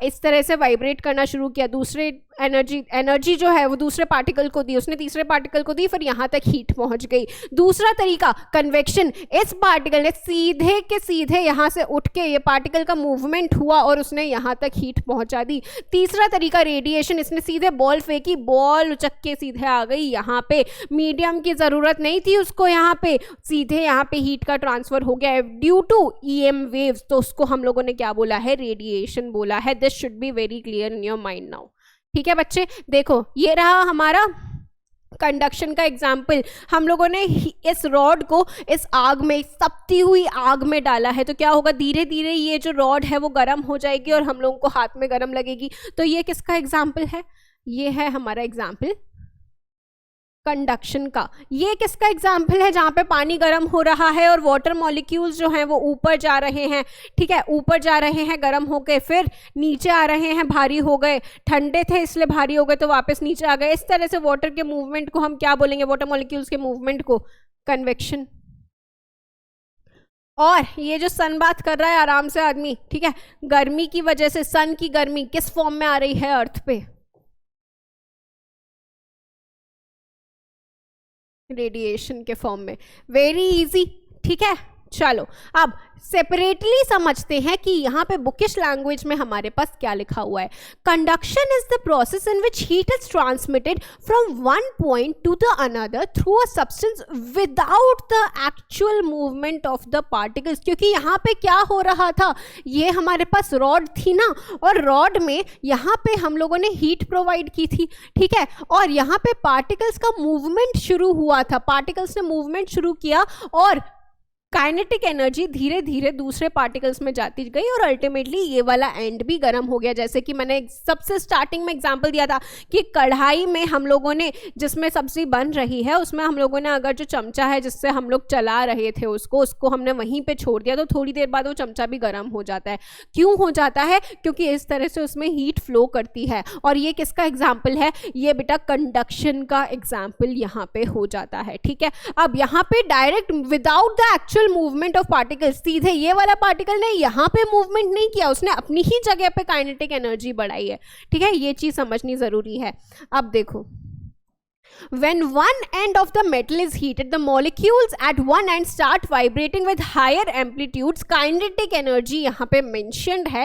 इस तरह से वाइब्रेट करना शुरू किया, दूसरे एनर्जी जो है वो दूसरे पार्टिकल को दी, उसने तीसरे पार्टिकल को दी, फिर यहां तक हीट पहुंच गई। दूसरा तरीका कन्वेक्शन, इस पार्टिकल ने सीधे के सीधे यहां से उठ के, ये पार्टिकल का मूवमेंट हुआ और उसने यहां तक हीट पहुंचा दी। तीसरा तरीका रेडिएशन, इसने सीधे बॉल फेंकी, बॉल उचक के सीधे आ गई यहाँ पे, मीडियम की जरूरत नहीं थी उसको, यहाँ पे सीधे यहाँ पे हीट का ट्रांसफर हो गया ड्यू टू ईएम वेव्स, तो उसको हम लोगों ने क्या बोला है, रेडिएशन बोला है। This should be very clear in your mind now. ठीक है बच्चे, देखो ये रहा हमारा कंडक्शन का एग्जाम्पल। हम लोगों ने इस रॉड को इस आग में, तपती हुई आग में डाला है, तो क्या होगा, धीरे धीरे ये जो रॉड है वो गर्म हो जाएगी और हम लोगों को हाथ में गर्म लगेगी। तो ये किसका एग्जाम्पल है, ये है हमारा एग्जाम्पल कंडक्शन का। ये किसका एग्जाम्पल है, जहाँ पे पानी गर्म हो रहा है और वाटर मॉलिक्यूल्स जो हैं वो ऊपर जा रहे हैं। ठीक है, ऊपर जा रहे हैं गर्म होके, फिर नीचे आ रहे हैं भारी हो गए, ठंडे थे इसलिए भारी हो गए तो वापस नीचे आ गए। इस तरह से वाटर के मूवमेंट को हम क्या बोलेंगे, वाटर मॉलिक्यूल्स के मूवमेंट को कन्वेक्शन। और ये जो सन बात कर रहा है आराम से आदमी, ठीक है, गर्मी की वजह से, सन की गर्मी किस फॉर्म में आ रही है अर्थ पे, रेडिएशन के फॉर्म में। वेरी इजी, ठीक है। चलो अब सेपरेटली समझते हैं कि यहाँ पे बुकिश लैंग्वेज में हमारे पास क्या लिखा हुआ है। Conduction is the process in which heat is transmitted from one point two the another through a substance without the actual movement of the particles. क्योंकि यहाँ पे क्या हो रहा था, ये हमारे पास रॉड थी ना, और रॉड में यहाँ पे हम लोगों ने हीट प्रोवाइड की थी, ठीक है, और यहाँ पे पार्टिकल्स का मूवमेंट शुरू हुआ था, पार्टिकल्स ने मूवमेंट शुरू किया और काइनेटिक एनर्जी धीरे धीरे दूसरे पार्टिकल्स में जाती गई और अल्टीमेटली ये वाला एंड भी गर्म हो गया। जैसे कि मैंने सबसे स्टार्टिंग में एग्जांपल दिया था कि कढ़ाई में हम लोगों ने, जिसमें सब्जी बन रही है, उसमें हम लोगों ने अगर जो चमचा है जिससे हम लोग चला रहे थे उसको हमने वहीं पे छोड़ दिया, तो थोड़ी देर बाद वो चमचा भी गर्म हो जाता है। क्यों हो जाता है, क्योंकि इस तरह से उसमें हीट फ्लो करती है। और ये किसका एग्जाम्पल है, ये बेटा कंडक्शन का एग्जाम्पल यहाँ पे हो जाता है। ठीक है, अब यहाँ पे direct without the actual movement of particles, सीधे ये वाला पार्टिकल ने यहाँ पे मूवमेंट नहीं किया, उसने अपनी ही जगह पे काइनेटिक एनर्जी बढ़ाई है। ठीक है, ये चीज समझनी जरूरी है। अब देखो, when one end of the metal is heated, the molecules at one end start vibrating with higher amplitudes, kinetic energy यहाँ पे mentioned है,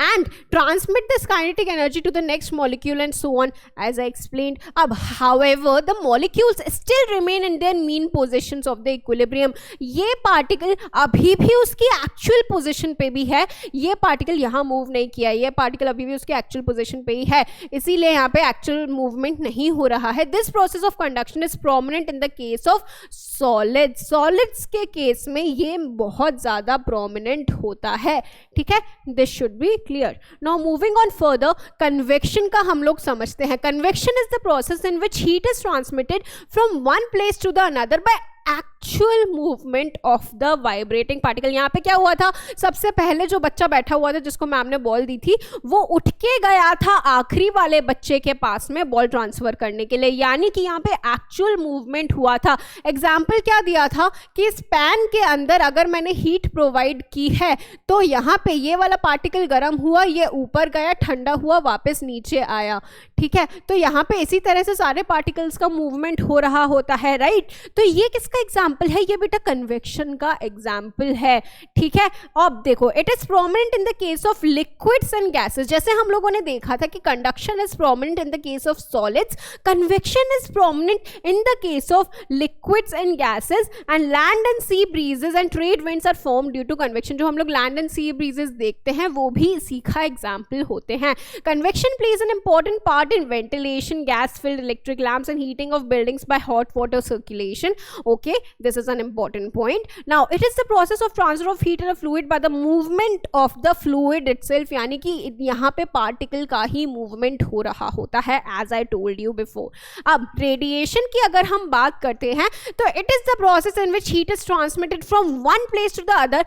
and transmit this kinetic energy to the next molecule and so on, as I explained. अब however the molecules still remain in their mean positions of the equilibrium. ये particle अभी भी उसकी actual position पे भी है, ये particle यहाँ move नहीं किया, ये particle अभी भी उसकी actual position पे ही है, इसीलिए यहाँ पे actual movement नहीं हो रहा है। This process of conduction is prominent in the case of solids. Solids के केस में ये बहुत ज़्यादा prominent होता है। ठीक है, this should be clear. Now moving on further, convection का हम लोग समझते हैं। Convection is the process in which heat is transmitted from one place to the another by actual movement of the vibrating particle. यहाँ पे क्या हुआ था, सबसे पहले जो बच्चा बैठा हुआ था जिसको मैम ने बॉल दी थी, वो उठ के गया था आखिरी वाले बच्चे के पास में बॉल ट्रांसफर करने के लिए, यानी कि यहाँ पे एक्चुअल मूवमेंट हुआ था। एग्जाम्पल क्या दिया था कि इस पैन के अंदर अगर मैंने हीट प्रोवाइड की है तो यहाँ पे ये वाला पार्टिकल गर्म हुआ, ये ऊपर गया, ठंडा हुआ, वापस नीचे आया, ठीक है। तो यहाँ पे इसी तरह से सारे पार्टिकल्स का मूवमेंट हो रहा होता है, राइट। तो ये किसका एग्जाम्पल है, ये बेटा कन्वेक्शन का एग्जाम्पल है, ठीक है। अब देखो, it is prominent in the case of liquids and gases. जैसे हम लोगों ने देखा था कि conduction is prominent in the case of solids, convection is prominent in the case of liquids and gases, and land and sea breezes and trade winds are form due to convection. जो हम लोग land and sea breezes देखते हैं वो भी इसी का example होते हैं। Convection plays an important part in ventilation, gas filled electric lamps and heating of buildings by hot water circulation. Okay, this is an important point. Now it is the process of transfer of heat in a fluid by the movement of the fluid itself, यानी कि यहाँ पे particle का ही movement हो रहा होता है, as I told you before. अब रेडिएशन की अगर हम बात करते हैं तो it is the process in which heat is transmitted from one place to the other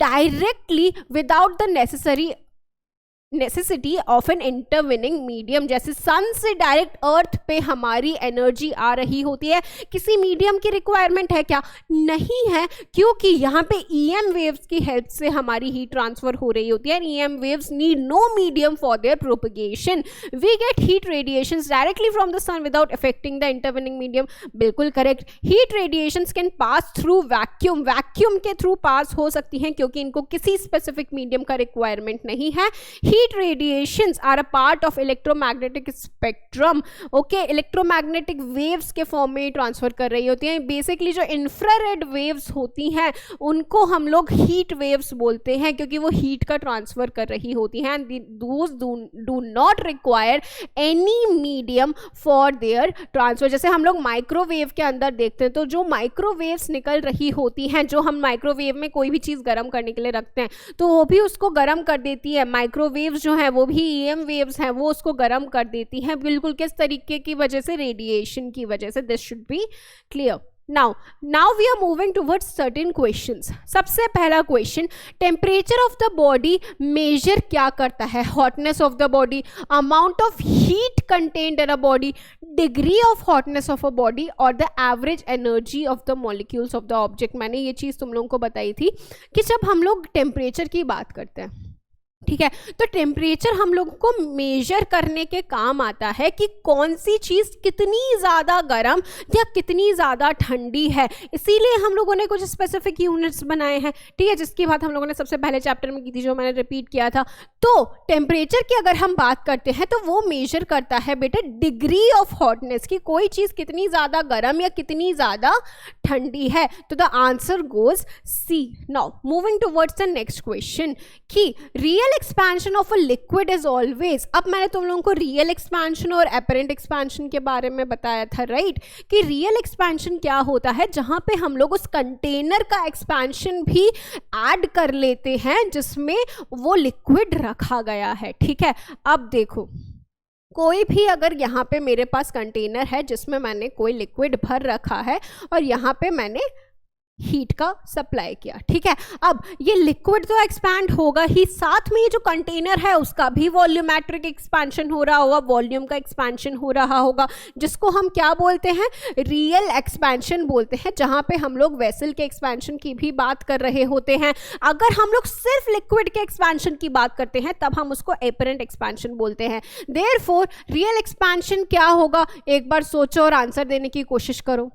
directly without the necessity of an intervening medium. जैसे सन से डायरेक्ट अर्थ पे हमारी एनर्जी आ रही होती है, किसी मीडियम की रिक्वायरमेंट है क्या, नहीं है, क्योंकि यहाँ पे ईएम वेव्स की हेल्प से हमारी हीट ट्रांसफर हो रही होती है। EM waves need no medium for their propagation. We get heat radiations directly from the sun without affecting the intervening medium. बिल्कुल correct. Heat radiations can pass through vacuum, vacuum के through pass हो सकती हैं क्योंकि इनको किसी specific medium का requirement नहीं है। Heat radiations are a part of electromagnetic spectrum. Okay, electromagnetic waves के फॉर्म में ट्रांसफर कर रही होती हैं। बेसिकली जो इंफ्रारेड वेव्स होती हैं उनको हम लोग हीट वेव्स बोलते हैं क्योंकि वो हीट का ट्रांसफर कर रही होती हैं। Those do not require any medium for their transfer. जैसे हम लोग माइक्रोवेव के अंदर देखते हैं तो जो माइक्रोवेव्स निकल रही होती हैं, जो हम माइक्रोवेव में कोई भी चीज़ गर्म करने के लिए रखते हैं तो वो भी उसको गर्म कर देती है। माइक्रोवेव जो है वो भी ईएम वेव्स हैं, वो उसको गर्म कर देती हैं। बिल्कुल किस तरीके की वजह से, रेडिएशन की वजह से। This should be clear. now we are moving towards certain questions. सबसे पहला question, temperature of the body measure क्या करता है? Hotness of the body, amount of heat contained in a body, degree of hotness of a body, और the average energy of the molecules of the object. मैंने ये चीज़ तुम लोगों को बताई थी कि जब हम लोग टेम्परेचर की बात करते हैं, ठीक है, तो टेम्परेचर हम लोगों को मेजर करने के काम आता है कि कौन सी चीज़ कितनी ज़्यादा गर्म या कितनी ज़्यादा ठंडी है। इसीलिए हम लोगों ने कुछ स्पेसिफिक यूनिट्स बनाए हैं, ठीक है, जिसकी बात हम लोगों ने सबसे पहले चैप्टर में की थी, जो मैंने रिपीट किया था। तो टेम्परेचर की अगर हम बात करते हैं तो वो मेजर करता है बेटे डिग्री ऑफ हॉटनेस, की कोई चीज़ कितनी ज़्यादा गर्म या कितनी ज़्यादा ठंडी है। तो the answer goes C. Now moving towards the next question कि real expansion of a liquid is always. अब मैंने तुम लोगों को रियल एक्सपेंशन और एपरेंट एक्सपेंशन के बारे में बताया था, राइट, कि रियल एक्सपेंशन क्या होता है, जहां पे हम लोग उस कंटेनर का एक्सपेंशन भी ऐड कर लेते हैं जिसमें वो लिक्विड रखा गया है, ठीक है। अब देखो, कोई भी अगर यहाँ पे मेरे पास कंटेनर है जिसमें मैंने कोई लिक्विड भर रखा है और यहाँ पे मैंने हीट का सप्लाई किया, ठीक है। अब ये लिक्विड तो एक्सपैंड होगा ही, साथ में ये जो कंटेनर है उसका भी वॉल्यूमेट्रिक एक्सपेंशन हो रहा होगा, वॉल्यूम का एक्सपेंशन हो रहा होगा, जिसको हम क्या बोलते हैं, रियल एक्सपेंशन बोलते हैं, जहां पे हम लोग वेसल के एक्सपेंशन की भी बात कर रहे होते हैं। अगर हम लोग सिर्फ लिक्विड के एक्सपेंशन की बात करते हैं तब हम उसको एपरेंट एक्सपेंशन बोलते हैं। देयरफॉर रियल एक्सपेंशन क्या होगा, एक बार सोचो और आंसर देने की कोशिश करो।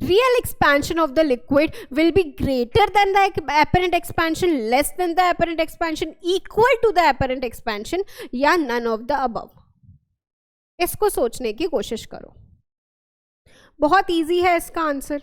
Real expansion of the liquid will be greater than the apparent expansion, less than the apparent expansion, equal to the apparent expansion, या none of the above। इसको सोचने की कोशिश करो, बहुत इजी है इसका आंसर।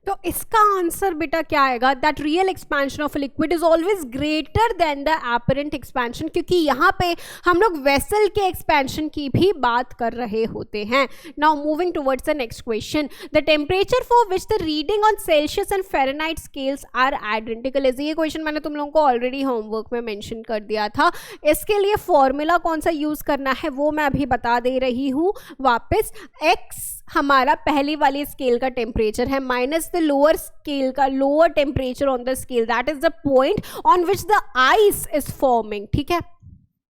तो इसका आंसर बेटा क्या आएगा, that real expansion of liquid is always greater than the apparent expansion, क्योंकि यहाँ पे हम लोग वेसल के एक्सपेंशन की भी बात कर रहे होते हैं. Now moving towards the next question, the temperature for which the reading on Celsius and Fahrenheit scales are identical is. ये क्वेश्चन मैंने तुम लोगों को ऑलरेडी होमवर्क में मेंशन कर दिया था. इसके लिए फॉर्मूला कौन सा यूज करना है वो मैं अभी बता दे रही हूँ वापस. x हमारा पहली वाली स्केल का टेम्परेचर है माइनस द लोअर स्केल का lower temperature on the scale, that is the point on which the ice is forming. ठीक है,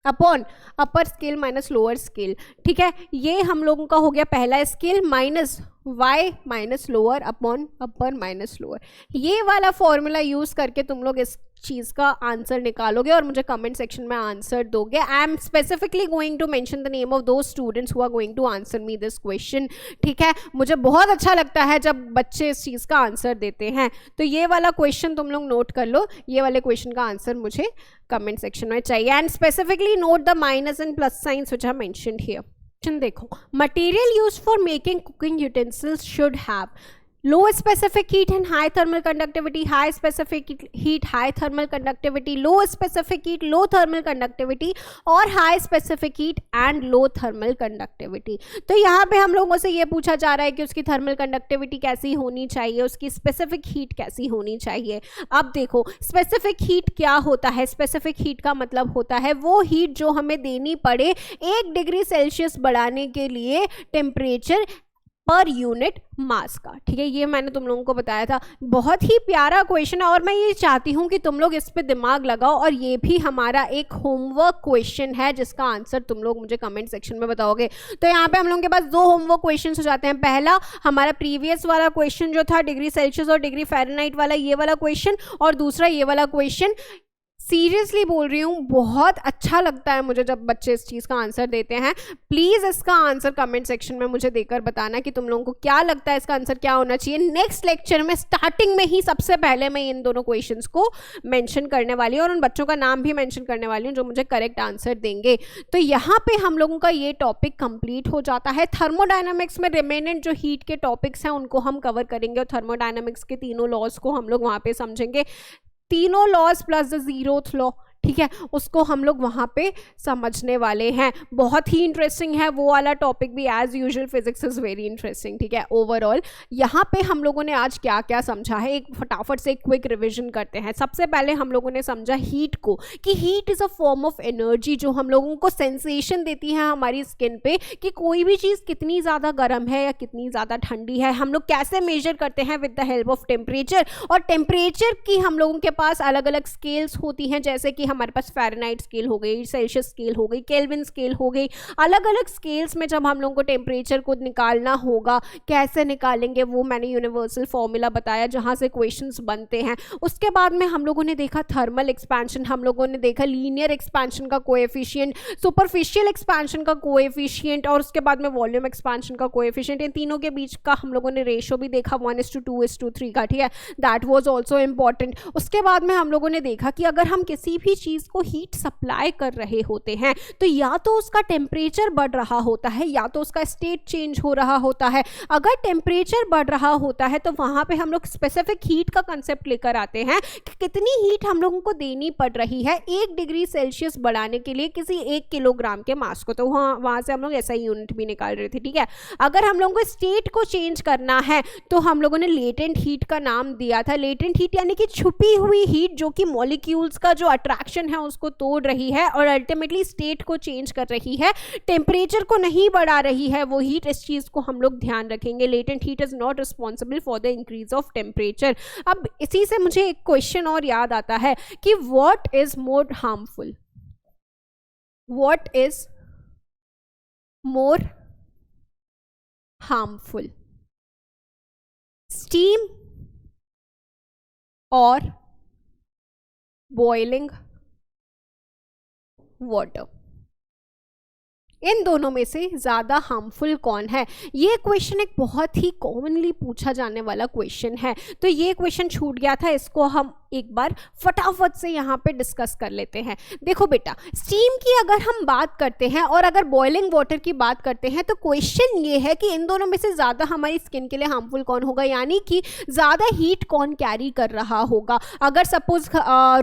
अपॉन अपर स्केल माइनस लोअर स्केल. ठीक है, ये हम लोगों का हो गया पहला scale, minus y minus lower upon upper minus lower. ये वाला फॉर्मूला यूज करके तुम लोग इस चीज़ का आंसर निकालोगे और मुझे कमेंट सेक्शन में आंसर दोगे. I am specifically going to mention the name of दो students who are going to answer me this question. ठीक है, मुझे बहुत अच्छा लगता है जब बच्चे इस चीज़ का आंसर देते हैं. तो ये वाला क्वेश्चन तुम लोग नोट कर लो, ये वाले क्वेश्चन का आंसर मुझे कमेंट सेक्शन में चाहिए. And specifically note the minus and plus signs which are mentioned here. देखो, material used for making cooking utensils should have low specific heat and high thermal conductivity, high specific heat, high thermal conductivity, low specific heat, low thermal conductivity और high specific heat and low thermal conductivity. तो यहाँ पे हम लोगों से ये पूछा जा रहा है कि उसकी thermal conductivity कैसी होनी चाहिए, उसकी specific heat कैसी होनी चाहिए. अब देखो specific heat क्या होता है. specific heat का मतलब होता है वो heat जो हमें देनी पड़े 1 डिग्री सेल्सियस बढ़ाने के लिए टेम्परेचर पर यूनिट मास का. ठीक है, ये मैंने तुम लोगों को बताया था. बहुत ही प्यारा क्वेश्चन है और मैं ये चाहती हूँ कि तुम लोग इस पे दिमाग लगाओ और ये भी हमारा एक होमवर्क क्वेश्चन है जिसका आंसर तुम लोग मुझे कमेंट सेक्शन में बताओगे. तो यहाँ पे हम लोगों के पास 2 होमवर्क क्वेश्चन हो जाते हैं. पहला हमारा प्रीवियस वाला क्वेश्चन जो था डिग्री सेल्सियस और डिग्री फ़ारेनहाइट वाला, ये वाला क्वेश्चन, और दूसरा ये वाला क्वेश्चन. सीरियसली बोल रही हूँ, बहुत अच्छा लगता है मुझे जब बच्चे इस चीज़ का आंसर देते हैं. प्लीज़ इसका आंसर कमेंट सेक्शन में मुझे देकर बताना कि तुम लोगों को क्या लगता है इसका आंसर क्या होना चाहिए. नेक्स्ट लेक्चर में स्टार्टिंग में ही सबसे पहले मैं इन दोनों क्वेश्चंस को मेंशन करने वाली हूँ और उन बच्चों का नाम भी मेंशन करने वाली हूँ जो मुझे करेक्ट आंसर देंगे. तो यहाँ पे हम लोगों का ये टॉपिक कंप्लीट हो जाता है. थर्मोडायनामिक्स में रिमेनेंट जो हीट के टॉपिक्स हैं उनको हम कवर करेंगे और थर्मोडायनामिक्स के तीनों लॉज को हम लोग वहाँ पे समझेंगे. तीनों laws plus the 0th law, ठीक है, उसको हम लोग वहाँ पे समझने वाले हैं. बहुत ही इंटरेस्टिंग है वो वाला टॉपिक भी. As usual physics is very interesting. ठीक है, ओवरऑल यहाँ पे हम लोगों ने आज क्या क्या समझा है, एक फटाफट से एक क्विक रिवीजन करते हैं. सबसे पहले हम लोगों ने समझा हीट को, कि heat is a form of energy जो हम लोगों को सेंसेशन देती है हमारी स्किन पे कि कोई भी चीज़ कितनी ज़्यादा गर्म है या कितनी ज़्यादा ठंडी है. हम लोग कैसे मेजर करते हैं, with the help of temperature. और टेम्परेचर की हम लोगों के पास अलग अलग स्केल्स होती हैं, जैसे कि हमारे पास फ़ारेनहाइट स्केल हो गई, सेल्सियस स्केल हो गई, केल्विन स्केल हो गई. अलग अलग स्केल्स में जब हम लोगों को टेम्परेचर को निकालना होगा, कैसे निकालेंगे वो मैंने यूनिवर्सल फॉर्मूला बताया जहाँ से क्वेश्चंस बनते हैं. उसके बाद में हम लोगों ने देखा थर्मल एक्सपेंशन, हम लोगों ने देखा लीनियर एक्सपेंशन का कोएफिशिएंट, सुपरफिशियल एक्सपेंशन का कोएफिशिएंट और उसके बाद में वॉल्यूम एक्सपेंशन का कोएफिशिएंट. इन तीनों के बीच का हम लोगों ने रेशो भी देखा 1:2:3 का. ठीक है, दैट वाज आल्सो इम्पॉर्टेंट. उसके बाद में हम लोगों ने देखा कि अगर हम किसी भी चीज़ को हीट सप्लाई कर रहे होते हैं तो या तो उसका टेम्परेचर बढ़ रहा होता है या तो उसका स्टेट चेंज हो रहा होता है. अगर टेम्परेचर बढ़ रहा होता है तो वहाँ पे हम लोग स्पेसिफिक हीट का कंसेप्ट लेकर आते हैं कि कितनी हीट हम लोगों को देनी पड़ रही है 1 डिग्री सेल्सियस बढ़ाने के लिए किसी 1 किलोग्राम के मास को. तो वहाँ से हम लोग ऐसा यूनिट भी निकाल रहे थे. ठीक है, अगर हम लोगों को स्टेट को चेंज करना है तो हम लोगों ने लेटेंट हीट का नाम दिया था. लेटेंट हीट यानी कि छुपी हुई हीट जो कि मॉलिक्यूल्स का जो अट्रैक्शन है उसको तोड़ रही है और अल्टीमेटली स्टेट को चेंज कर रही है, टेम्परेचर को नहीं बढ़ा रही है वो हीट. इस चीज़ को हम लोग ध्यान रखेंगे. Latent heat is not responsible for the increase of temperature. अब इसी से मुझे एक क्वेश्चन और याद आता है कि what is more harmful, what is more harmful, steam और बॉइलिंग वाटर? इन दोनों में से ज़्यादा हार्मफुल कौन है? ये क्वेश्चन एक बहुत ही कॉमनली पूछा जाने वाला क्वेश्चन है. तो ये क्वेश्चन छूट गया था, इसको हम एक बार फटाफट से यहाँ पे डिस्कस कर लेते हैं। देखो बेटा, स्टीम की अगर हम बात करते हैं और अगर बॉइलिंग वाटर की बात करते हैं तो क्वेश्चन ये है कि इन दोनों में से ज़्यादा हमारी स्किन के लिए हार्मफुल कौन होगा, यानी कि ज़्यादा हीट कौन कैरी कर रहा होगा। अगर सपोज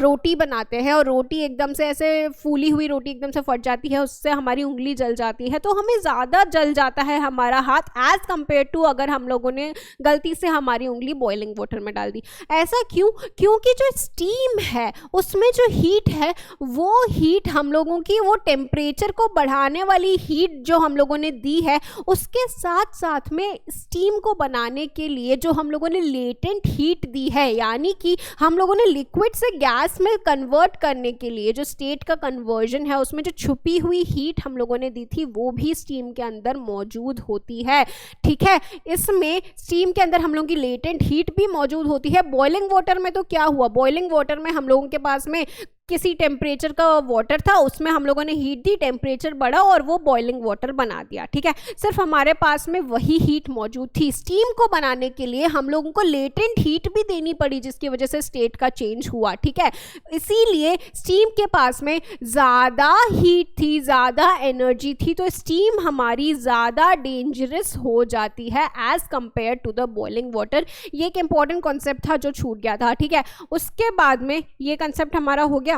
रोटी बनाते हैं और रोटी एकदम से ऐसे फूली हुई रोटी एकदम से फट जाती है, उससे हमारी उंगली जल जाती है, तो हमें ज़्यादा जल जाता है हमारा हाथ एज कम्पेयर टू अगर हम लोगों ने गलती से हमारी उंगली बॉइलिंग वाटर में डाल दी। ऐसा क्यों? क्योंकि जो स्टीम है उसमें जो हीट है वो हीट हम लोगों की वो टेम्परेचर को बढ़ाने वाली हीट जो हम लोगों ने दी है, उसके साथ साथ में स्टीम को बनाने के लिए जो हम लोगों ने लेटेंट हीट दी है, यानी कि हम लोगों ने लिक्विड से गैस में कन्वर्ट करने के लिए जो स्टेट का कन्वर्जन है उसमें जो छुपी हुई हीट हम लोगों ने दी थी वो भी स्टीम के अंदर मौजूद होती है। ठीक है, इसमें स्टीम के अंदर हम लोगों की लेटेंट हीट भी मौजूद होती है। बॉइलिंग वाटर में तो क्या हुआ, बॉइलिंग वाटर में हम लोगों के पास में किसी टेम्परेचर का वाटर था, उसमें हम लोगों ने हीट दी, टेम्परेचर बढ़ा और वो बॉइलिंग वाटर बना दिया। ठीक है, सिर्फ हमारे पास में वही हीट मौजूद थी। स्टीम को बनाने के लिए हम लोगों को लेटेंट हीट भी देनी पड़ी जिसकी वजह से स्टेट का चेंज हुआ। ठीक है, इसीलिए स्टीम के पास में ज़्यादा हीट थी, ज़्यादा एनर्जी थी, तो स्टीम हमारी ज़्यादा डेंजरस हो जाती है as compare to the boiling water. ये एक इंपॉर्टेंट कॉन्सेप्ट था जो छूट गया था। ठीक है, उसके बाद में ये कंसेप्ट हमारा हो गया।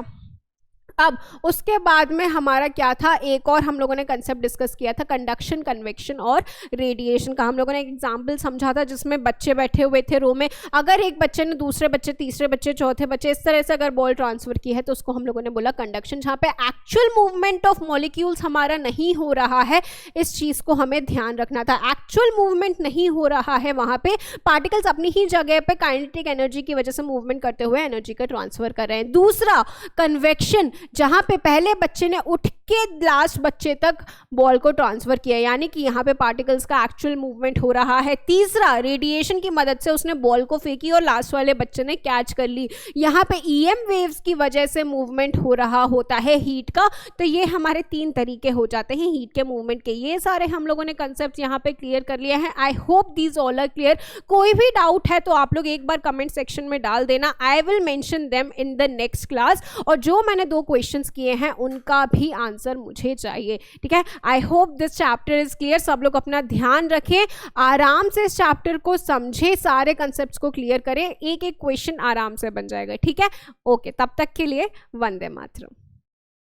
अब उसके बाद में हमारा क्या था, एक और हम लोगों ने कंसेप्ट डिस्कस किया था, कंडक्शन, कन्वेक्शन और रेडिएशन का। हम लोगों ने एक एग्जांपल समझा था जिसमें बच्चे बैठे हुए थे रो में, अगर एक बच्चे ने दूसरे बच्चे, तीसरे बच्चे, चौथे बच्चे, इस तरह से अगर बॉल ट्रांसफर की है तो उसको हम लोगों ने बोला कंडक्शन। जहाँ पे एक्चुअल मूवमेंट ऑफ मॉलिक्यूल्स हमारा नहीं हो रहा है, इस चीज़ को हमें ध्यान रखना था। एक्चुअल मूवमेंट नहीं हो रहा है, वहाँ पे पार्टिकल्स अपनी ही जगह पे काइनेटिक एनर्जी की वजह से मूवमेंट करते हुए एनर्जी का ट्रांसफर कर रहे हैं। दूसरा कन्वेक्शन, जहां पे पहले बच्चे ने उठ के लास्ट बच्चे तक बॉल को ट्रांसफर किया, यानी कि यहाँ पे पार्टिकल्स का एक्चुअल मूवमेंट हो रहा है। तीसरा, रेडिएशन की मदद से उसने बॉल को फेंकी और लास्ट वाले बच्चे ने कैच कर ली, यहाँ पे ईएम वेव्स की वजह से मूवमेंट हो रहा होता है हीट का। तो ये हमारे 3 तरीके हो जाते हैं हीट के मूवमेंट के। ये सारे हम लोगों ने कंसेप्ट यहाँ पे क्लियर कर लिए हैं। I hope these all are clear. कोई भी डाउट है तो आप लोग एक बार कमेंट सेक्शन में डाल देना, I will mention them in the next class. और जो मैंने 2 क्वेश्चंस किए हैं उनका भी आंसर मुझे चाहिए। ठीक है, आई hope this chapter is clear. सब लोग अपना ध्यान रखें, आराम से इस चैप्टर को समझे, सारे कंसेप्ट्स को क्लियर करें, एक एक क्वेश्चन आराम से बन जाएगा। ठीक है, ओके, तब तक के लिए वंदे मातरम।